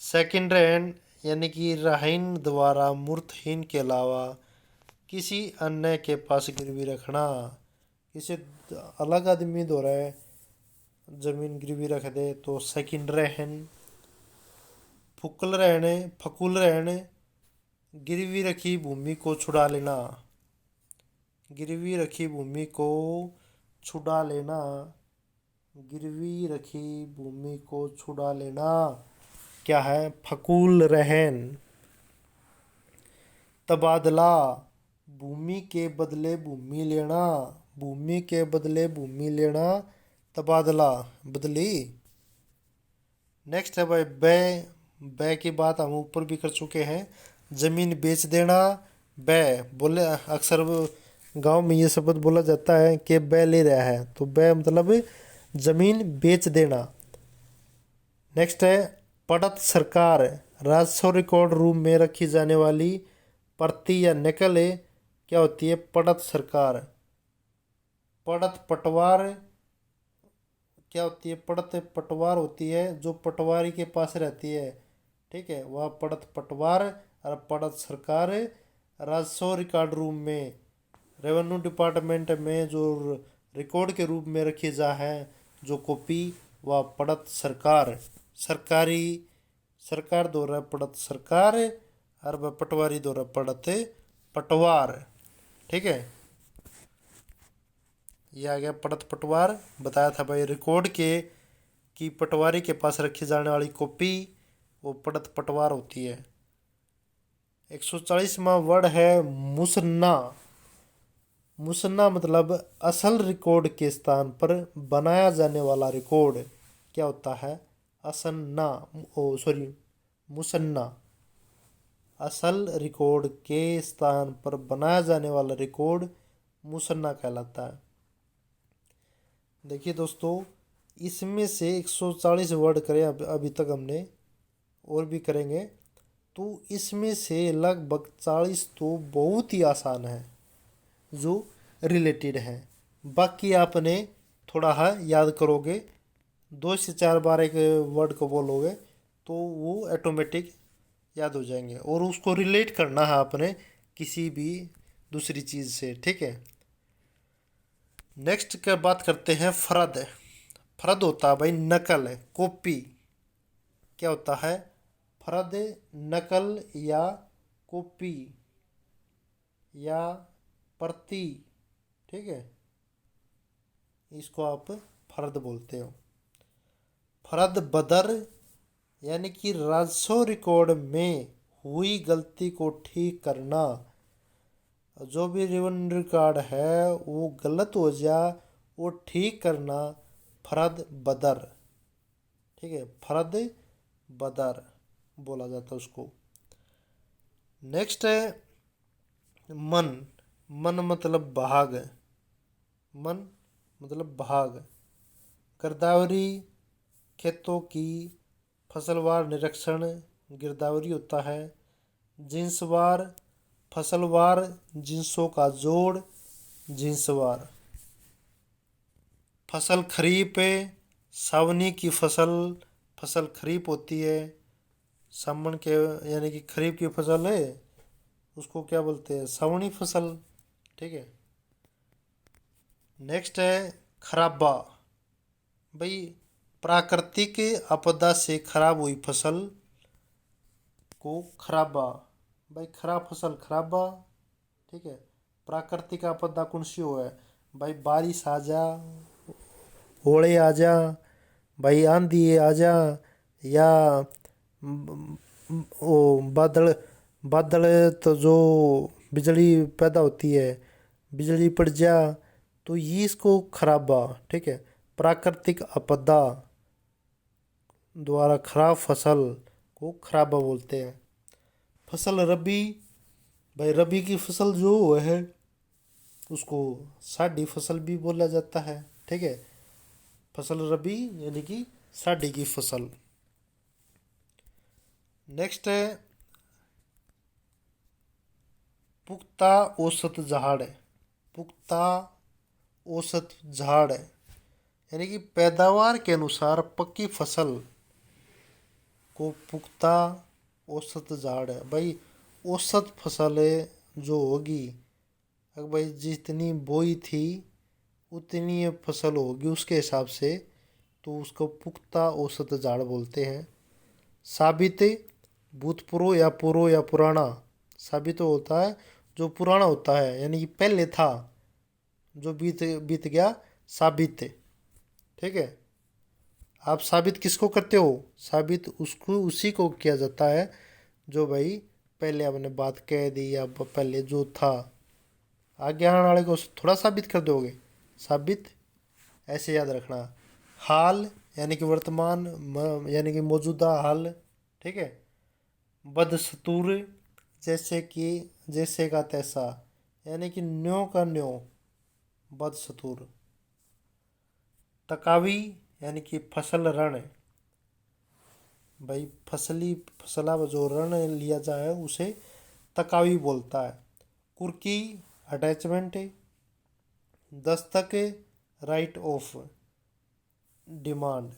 सेकंड रहन, यानी कि राहीन द्वारा मूर्तहीन के अलावा किसी अन्य के पास गिरवी रखना, किसी अलग आदमी द्वारा जमीन गिरवी रख दे तो सेकंड रहन। फुकल रहने, फकुल रहने, गिरवी रखी भूमि को छुड़ा लेना, गिरवी रखी भूमि को छुड़ा लेना, गिरवी रखी भूमि को छुड़ा लेना क्या है, फकुल रहन। तबादला, भूमि के बदले भूमि लेना, भूमि के बदले भूमि लेना, तबादला, बदली। नेक्स्ट है भाई बै की बात हम ऊपर भी कर चुके हैं, जमीन बेच देना, बै बोले अक्सर गांव में ये शब्द बोला जाता है कि बै ले रहा है, तो बै मतलब जमीन बेच देना। नेक्स्ट है पड़त सरकार। राजस्व रिकॉर्ड रूम में रखी जाने वाली प्रति या नकल है, क्या होती है? पड़त सरकार। पड़त पटवार क्या होती है? पड़त पटवार होती है जो पटवारी के पास रहती है, ठीक है, वह पड़त पटवार। और पड़त सरकार राजस्व रिकॉर्ड रूम में, रेवेन्यू डिपार्टमेंट में जो रिकॉर्ड के रूप में रखी जा है जो कॉपी, वह पड़त सरकार। सरकारी सरकार द्वारा पड़त सरकार और वह पटवारी द्वारा पड़त पटवार, ठीक है। ये आ गया पड़त पटवार। बताया था भाई रिकॉर्ड के कि पटवारी के पास रखी जाने वाली कॉपी वो पड़त पटवार होती है। 140वां वर्ड है मुसन्ना। मुसन्ना मतलब असल रिकॉर्ड के स्थान पर बनाया जाने वाला रिकॉर्ड, क्या होता है? असन्ना, सॉरी, मुसन्ना। असल रिकॉर्ड के स्थान पर बनाया जाने वाला रिकॉर्ड मुसन्ना कहलाता है। देखिए दोस्तों, इसमें से 140 वर्ड करें अभी तक हमने, और भी करेंगे, तो इसमें से लगभग 40 तो बहुत ही आसान है जो रिलेटेड है। बाकी आपने थोड़ा याद करोगे, 2 से 4 बार एक वर्ड को बोलोगे तो वो ऑटोमेटिक याद हो जाएंगे, और उसको रिलेट करना है आपने किसी भी दूसरी चीज़ से, ठीक है। नेक्स्ट क्या बात करते हैं? फरद। फरद होता है भाई नकल, कॉपी। क्या होता है? फरद नकल या कॉपी या प्रति, ठीक है, इसको आप फर्द बोलते हो। फर्द बदर यानी कि राजस्व रिकॉर्ड में हुई गलती को ठीक करना। जो भी रेवेन्यू रिकॉर्ड है वो गलत हो जा, वो ठीक करना, फर्द बदर, ठीक है, फर्द बदर बोला जाता है उसको। नेक्स्ट है मन। मन मतलब भाग। मन मतलब भाग। गिरदावरी खेतों की फसलवार निरीक्षण गिरदावरी होता है। जिन्सवार फसलवार जिन्सों का जोड़ जिन्सवार। फसल खरीफ सावनी की फसल खरीफ होती है। सावन के यानी कि खरीफ की फसल है उसको क्या बोलते हैं? सावनी फसल, ठीक है। नेक्स्ट है खराबा। भाई प्राकृतिक आपदा से खराब हुई फसल को खराबा। भाई खराब फसल खराबा, ठीक है। प्राकृतिक आपदा कौन सी हो है? भाई बारिश आ जा, ओले आ जा, भाई आंधी आ जा, या वो बादल बादल तो जो बिजली पैदा होती है, बिजली पड़ जा, तो ये इसको खराबा, ठीक है। प्राकृतिक आपदा द्वारा खराब फसल को खराबा बोलते हैं। फसल रबी। भाई रबी की फसल जो है उसको साडी फसल भी बोला जाता है, ठीक है। फसल रबी यानी कि साडी की फसल। नेक्स्ट है पुख्ता औसत झाड़। पुख्ता औसत झाड़ यानी कि पैदावार के अनुसार पक्की फसल को पुख्ता औसत झाड़ है। भाई औसत फसल जो होगी, अगर भाई जितनी बोई थी उतनी ये फसल होगी उसके हिसाब से, तो उसको पुख्ता औसत झाड़ बोलते हैं। साबित भूतपूर्व या पूर्व या पुराना। साबित होता है जो पुराना होता है यानी कि पहले था, जो बीत बीत गया, साबित, ठीक है। आप साबित किसको करते हो? साबित उसको उसी को किया जाता है जो भाई पहले आपने बात कह दी या पहले जो था, आगे आने वाले को थोड़ा साबित कर दोगे। साबित ऐसे याद रखना। हाल यानी कि वर्तमान, यानी कि मौजूदा हाल, ठीक है। बदस्तूर जैसे कि जैसे का तैसा यानी कि न्यो का न्यो, बदस्तूर। तकावी यानी कि फसल ऋण, भाई फसला जो ऋण लिया जाए उसे तकावी बोलता है। कुर्की attachment, Dastak right of demand,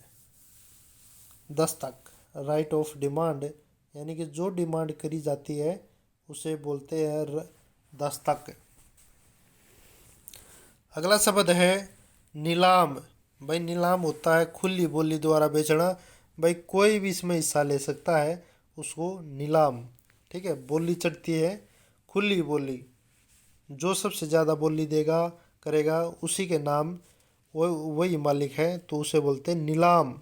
Dastak right of demand यानी कि जो डिमांड करी जाती है उसे बोलते हैं दस्तक। अगला शब्द है नीलाम। भाई नीलाम होता है खुली बोली द्वारा बेचना, भाई कोई भी इसमें हिस्सा ले सकता है, उसको नीलाम। ठीक है, बोली चढ़ती है खुली बोली, जो सबसे ज़्यादा बोली देगा करेगा उसी के नाम वही मालिक है, तो उसे बोलते हैं नीलाम।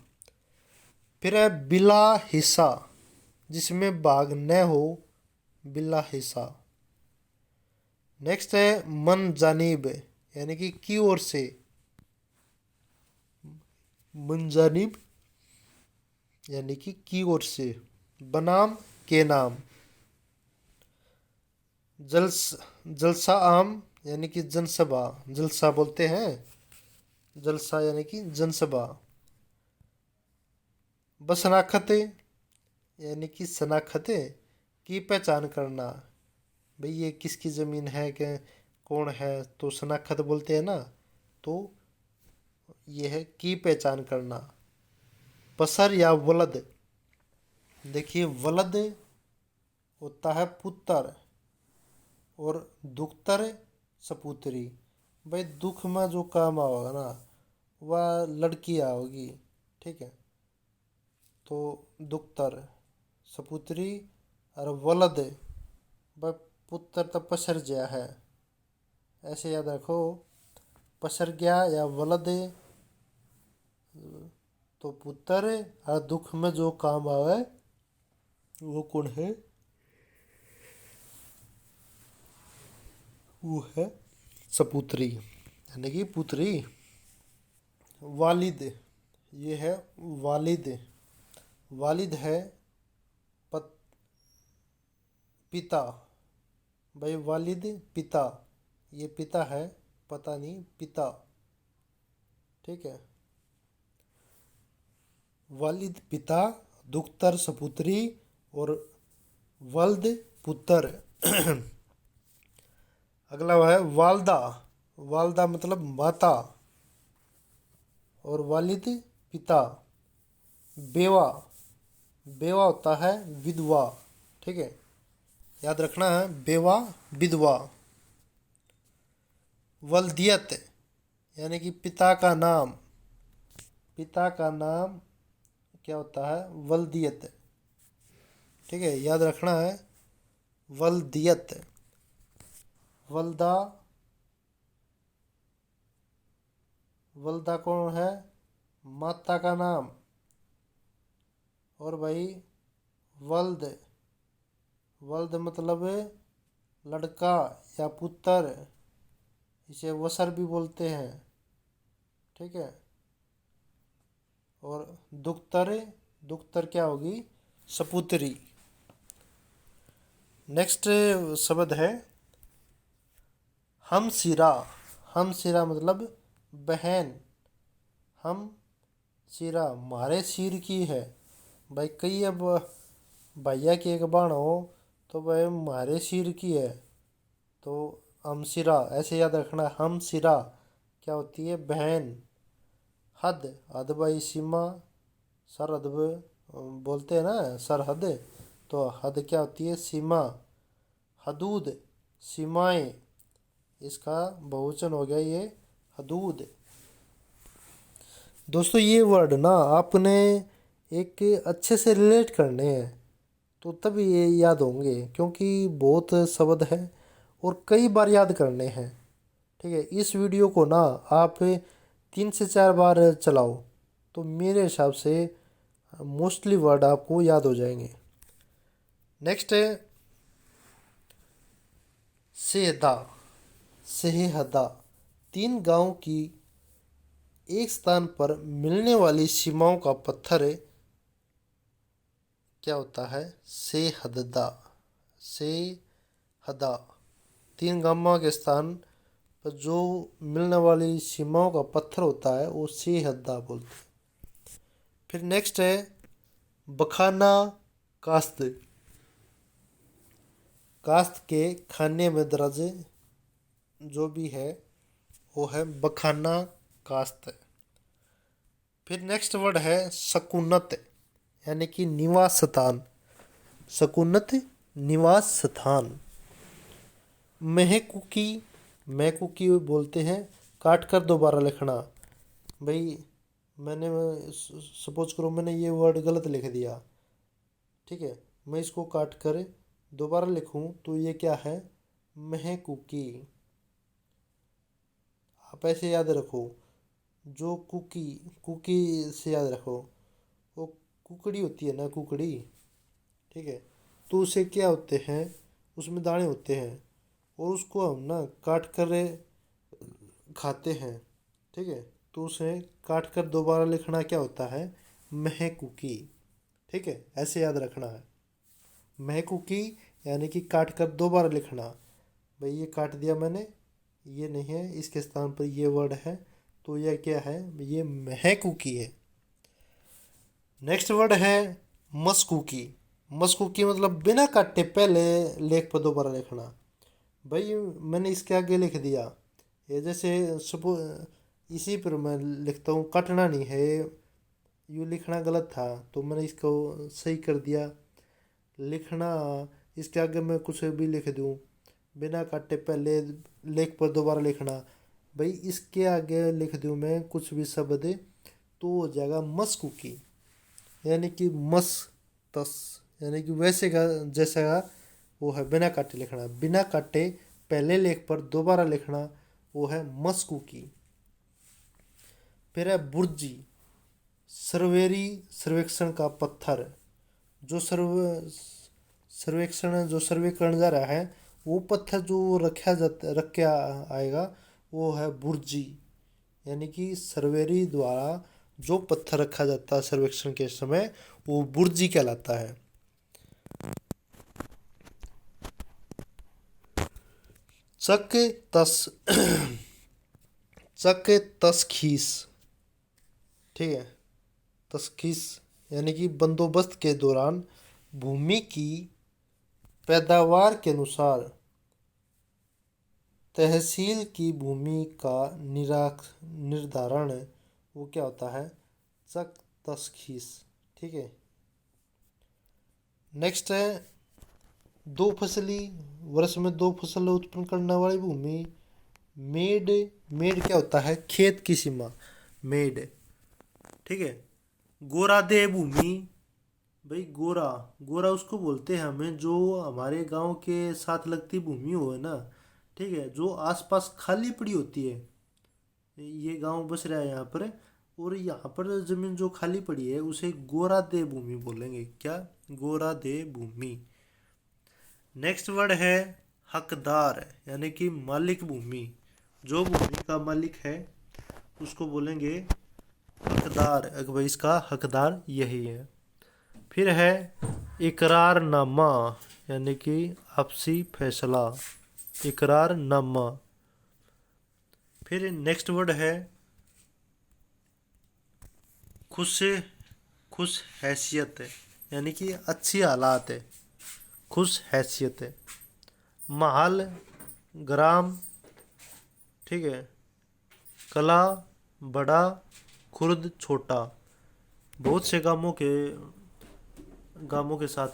फिर है बिला हिस्सा, जिसमें भाग न हो, बिला हिस्सा। नेक्स्ट है मन जानिब यानी कि की ओर से, मुंजानिब यानी कि की ओर से। बनाम के नाम। जलसा आम यानी कि जनसभा, जलसा बोलते हैं, जलसा यानी कि जनसभा। बशनाखत यानी कि शनाखत की पहचान करना, भाई ये किसकी ज़मीन है कि कौन है, तो शनाखत बोलते हैं ना, तो ये है की पहचान करना। बसर या वलद, देखिए वलद होता है पुत्र और दुख्तर सपुत्री। भाई दुख में जो काम आओगा ना वह लड़की आओगी, ठीक है, तो दुख्तर सपुत्री। और वलद भाई पुत्र तो पसर गया है, ऐसे याद रखो, पसर गया या वलद तो पुत्र, और दुख में जो काम आवे वो कौन है, वो है सपुत्री यानी कि पुत्री। वालिद, ये है वालिद, वालिद है पिता, भाई वालिद पिता, ये पिता है, पता नहीं पिता, ठीक है। वालिद पिता, दुख्तर सपुत्री और वल्द पुत्र। अगला है वालदा, वालदा मतलब माता और वालिद पिता। बेवा, बेवा होता है विधवा, ठीक है, याद रखना है, बेवा विधवा। वल्दियत यानी कि पिता का नाम, पिता का नाम क्या होता है, वल्दियत, ठीक है, याद रखना है, वल्दियत। वल्दा, वल्दा कौन है, माता का नाम। और भाई वल्द, वल्द मतलब लड़का या पुत्र, इसे वसर भी बोलते हैं, ठीक है। और दुख्तर, दुख्तर क्या होगी, सपुत्री। नेक्स्ट शब्द है हम सिरा। हम सिरा मतलब बहन, हम सिरा मारे सिर की है, भाई कई अब भैया की एक बाण हो तो भाई मारे सिर की है, तो हम सिरा ऐसे याद रखना। हम सिरा क्या होती है, बहन। हद, हद भाई सीमा, सरहद बोलते हैं ना, सरहद, तो हद क्या होती है, सीमा। हदूद सीमाएं, इसका बहुवचन हो गया ये हदूद। दोस्तों ये वर्ड ना आपने एक अच्छे से रिलेट करने हैं तो तभी ये याद होंगे, क्योंकि बहुत शब्द है और कई बार याद करने हैं, ठीक है। इस वीडियो को ना आप 3 से 4 बार चलाओ तो मेरे हिसाब से मोस्टली वर्ड आपको याद हो जाएंगे। नेक्स्ट है सेहदा, सेहदा, 3 गांव की एक स्थान पर मिलने वाली सीमाओं का पत्थर क्या होता है, सेहदा, सेहदा। तीन गामा के स्थान पर जो मिलने वाली सीमाओं का पत्थर होता है वो सिहद्दा बोलते हैं। फिर नेक्स्ट है बखाना कास्त। कास्त के खाने में दर्ज जो भी है वो है बखाना कास्त। फिर नेक्स्ट वर्ड है सकूनत, यानी कि निवास स्थान। सकूनत निवास स्थान। महकुकी, महकुकी बोलते हैं काट कर दोबारा लिखना। भाई मैंने सपोज करो मैंने ये वर्ड गलत लिख दिया, ठीक है, मैं इसको काट कर दोबारा लिखूं तो ये क्या है, महकुकी। आप ऐसे याद रखो, जो कुकी, कुकी से याद रखो, वो कुकड़ी होती है ना, कुकड़ी, ठीक है, तो उसे क्या होते हैं, उसमें दाने होते हैं और उसको हम ना काट कर खाते हैं, ठीक है, तो उसे काट कर दोबारा लिखना क्या होता है, महकुकी। ठीक है, ऐसे याद रखना है, महकुकी यानी कि काट कर दोबारा लिखना। भाई ये काट दिया मैंने, ये नहीं है, इसके स्थान पर ये वर्ड है, तो यह क्या है, ये महकुकी है। नेक्स्ट वर्ड है मस्कुकी। मस्कुकी मतलब बिना काटे पहले लेख पर दोबारा लिखना। भाई मैंने इसके आगे लिख दिया, ये जैसे सपो इसी पर मैं लिखता हूँ, काटना नहीं है, यूँ लिखना गलत था तो मैंने इसको सही कर दिया। लिखना, इसके आगे मैं कुछ भी लिख दूँ, बिना काटे पहले लेख पर दोबारा लिखना, भाई इसके आगे लिख दूँ मैं कुछ भी शब्द तो हो जाएगा मस्कुकी, यानी कि मस तस, यानी कि वैसे का जैसा का वो है, बिना काटे लिखना, बिना काटे पहले लेख पर दोबारा लिखना, वो है मस्कुकी। फिर है बुर्जी, सर्वेरी सर्वेक्षण का पत्थर। जो सर्वेक्षण जो सर्वे करने जा रहा है वो पत्थर जो रख के आएगा वो है बुर्जी, यानी कि सर्वेरी द्वारा जो पत्थर रखा जाता है सर्वेक्षण के समय वो बुर्जी कहलाता है। चक तस चक तसखीस, ठीक है, तसखीस यानी कि बंदोबस्त के दौरान भूमि की पैदावार के अनुसार तहसील की भूमि का निर्धारण, वो क्या होता है, चक तसखीस। ठीक है, नेक्स्ट है दो फसली, वर्ष में दो फसल उत्पन्न करने वाली भूमि। मेड, मेड क्या होता है, खेत की सीमा, मेड। ठीक है, गोरा दे भूमि। भाई गोरा, गोरा उसको बोलते हैं हमें जो हमारे गांव के साथ लगती भूमि हो है ना, ठीक है, जो आसपास खाली पड़ी होती है, ये गांव बस रहा है यहाँ पर, और यहाँ पर जमीन जो खाली पड़ी है उसे गोरा दे भूमि बोलेंगे। क्या, गोरा दे भूमि। नेक्स्ट वर्ड है हकदार, यानी कि मालिक भूमि। जो भूमि का मालिक है उसको बोलेंगे हकदार। अगर भाई इसका हकदार यही है। फिर है इकरारनामा, यानी कि आपसी फैसला, इकरारनामा। फिर नेक्स्ट वर्ड है खुश, खुश हैसियत, यानी कि अच्छी हालात है, खुश हैसियत है। महल, ग्राम, ठीक है, कला बड़ा, खुर्द छोटा। बहुत से गामों के साथ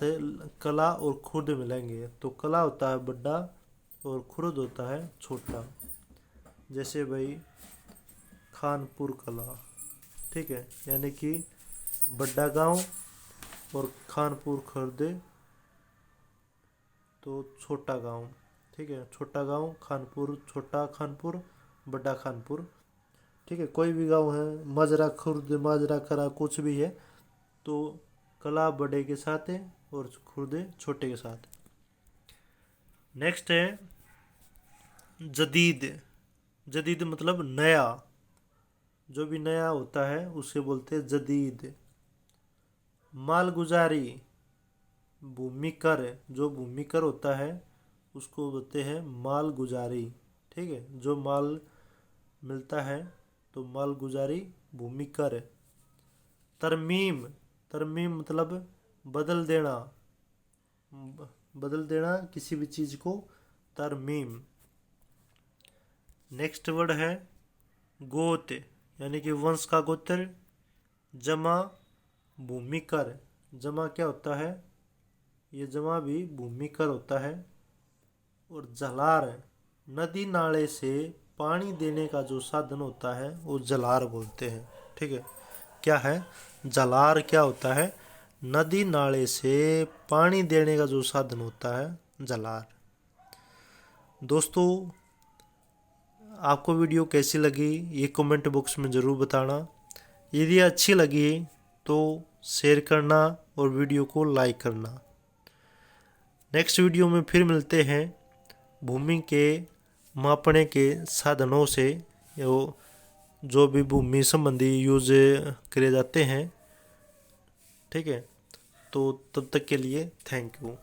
कला और खुर्द मिलेंगे, तो कला होता है बड़ा और खुर्द होता है छोटा। जैसे भाई खानपुर कला, ठीक है, यानी कि बड़ा गांव, और खानपुर खुर्द तो छोटा गांव। ठीक है, छोटा गांव खानपुर, छोटा खानपुर, बड़ा खानपुर। ठीक है, कोई भी गांव है, माजरा खुर्द, माजरा खरा, कुछ भी है, तो कला बड़े के साथ है और खुर्द छोटे के साथ। नेक्स्ट है जदीद। जदीद मतलब नया, जो भी नया होता है उसे बोलते हैं जदीद। मालगुजारी, भूमि कर, जो भूमि कर होता है उसको बोलते हैं माल गुजारी। ठीक है, जो माल मिलता है तो माल गुजारी भूमि कर। तरमीम, तरमीम मतलब बदल देना, बदल देना किसी भी चीज़ को, तरमीम। नेक्स्ट वर्ड है गोत, यानी कि वंश का गोत्र। जमा भूमिकर, जमा क्या होता है, ये जमा भी भूमिकर होता है। और जलार, नदी नाले से पानी देने का जो साधन होता है वो जलार बोलते हैं। ठीक है, क्या है, जलार क्या होता है, नदी नाले से पानी देने का जो साधन होता है, जलार। दोस्तों, आपको वीडियो कैसी लगी ये कमेंट बॉक्स में ज़रूर बताना। यदि अच्छी लगी तो शेयर करना और वीडियो को लाइक करना। नेक्स्ट वीडियो में फिर मिलते हैं भूमि के मापने के साधनों से, जो भी भूमि संबंधी यूज करे जाते हैं। ठीक है, तो तब तक के लिए थैंक यू।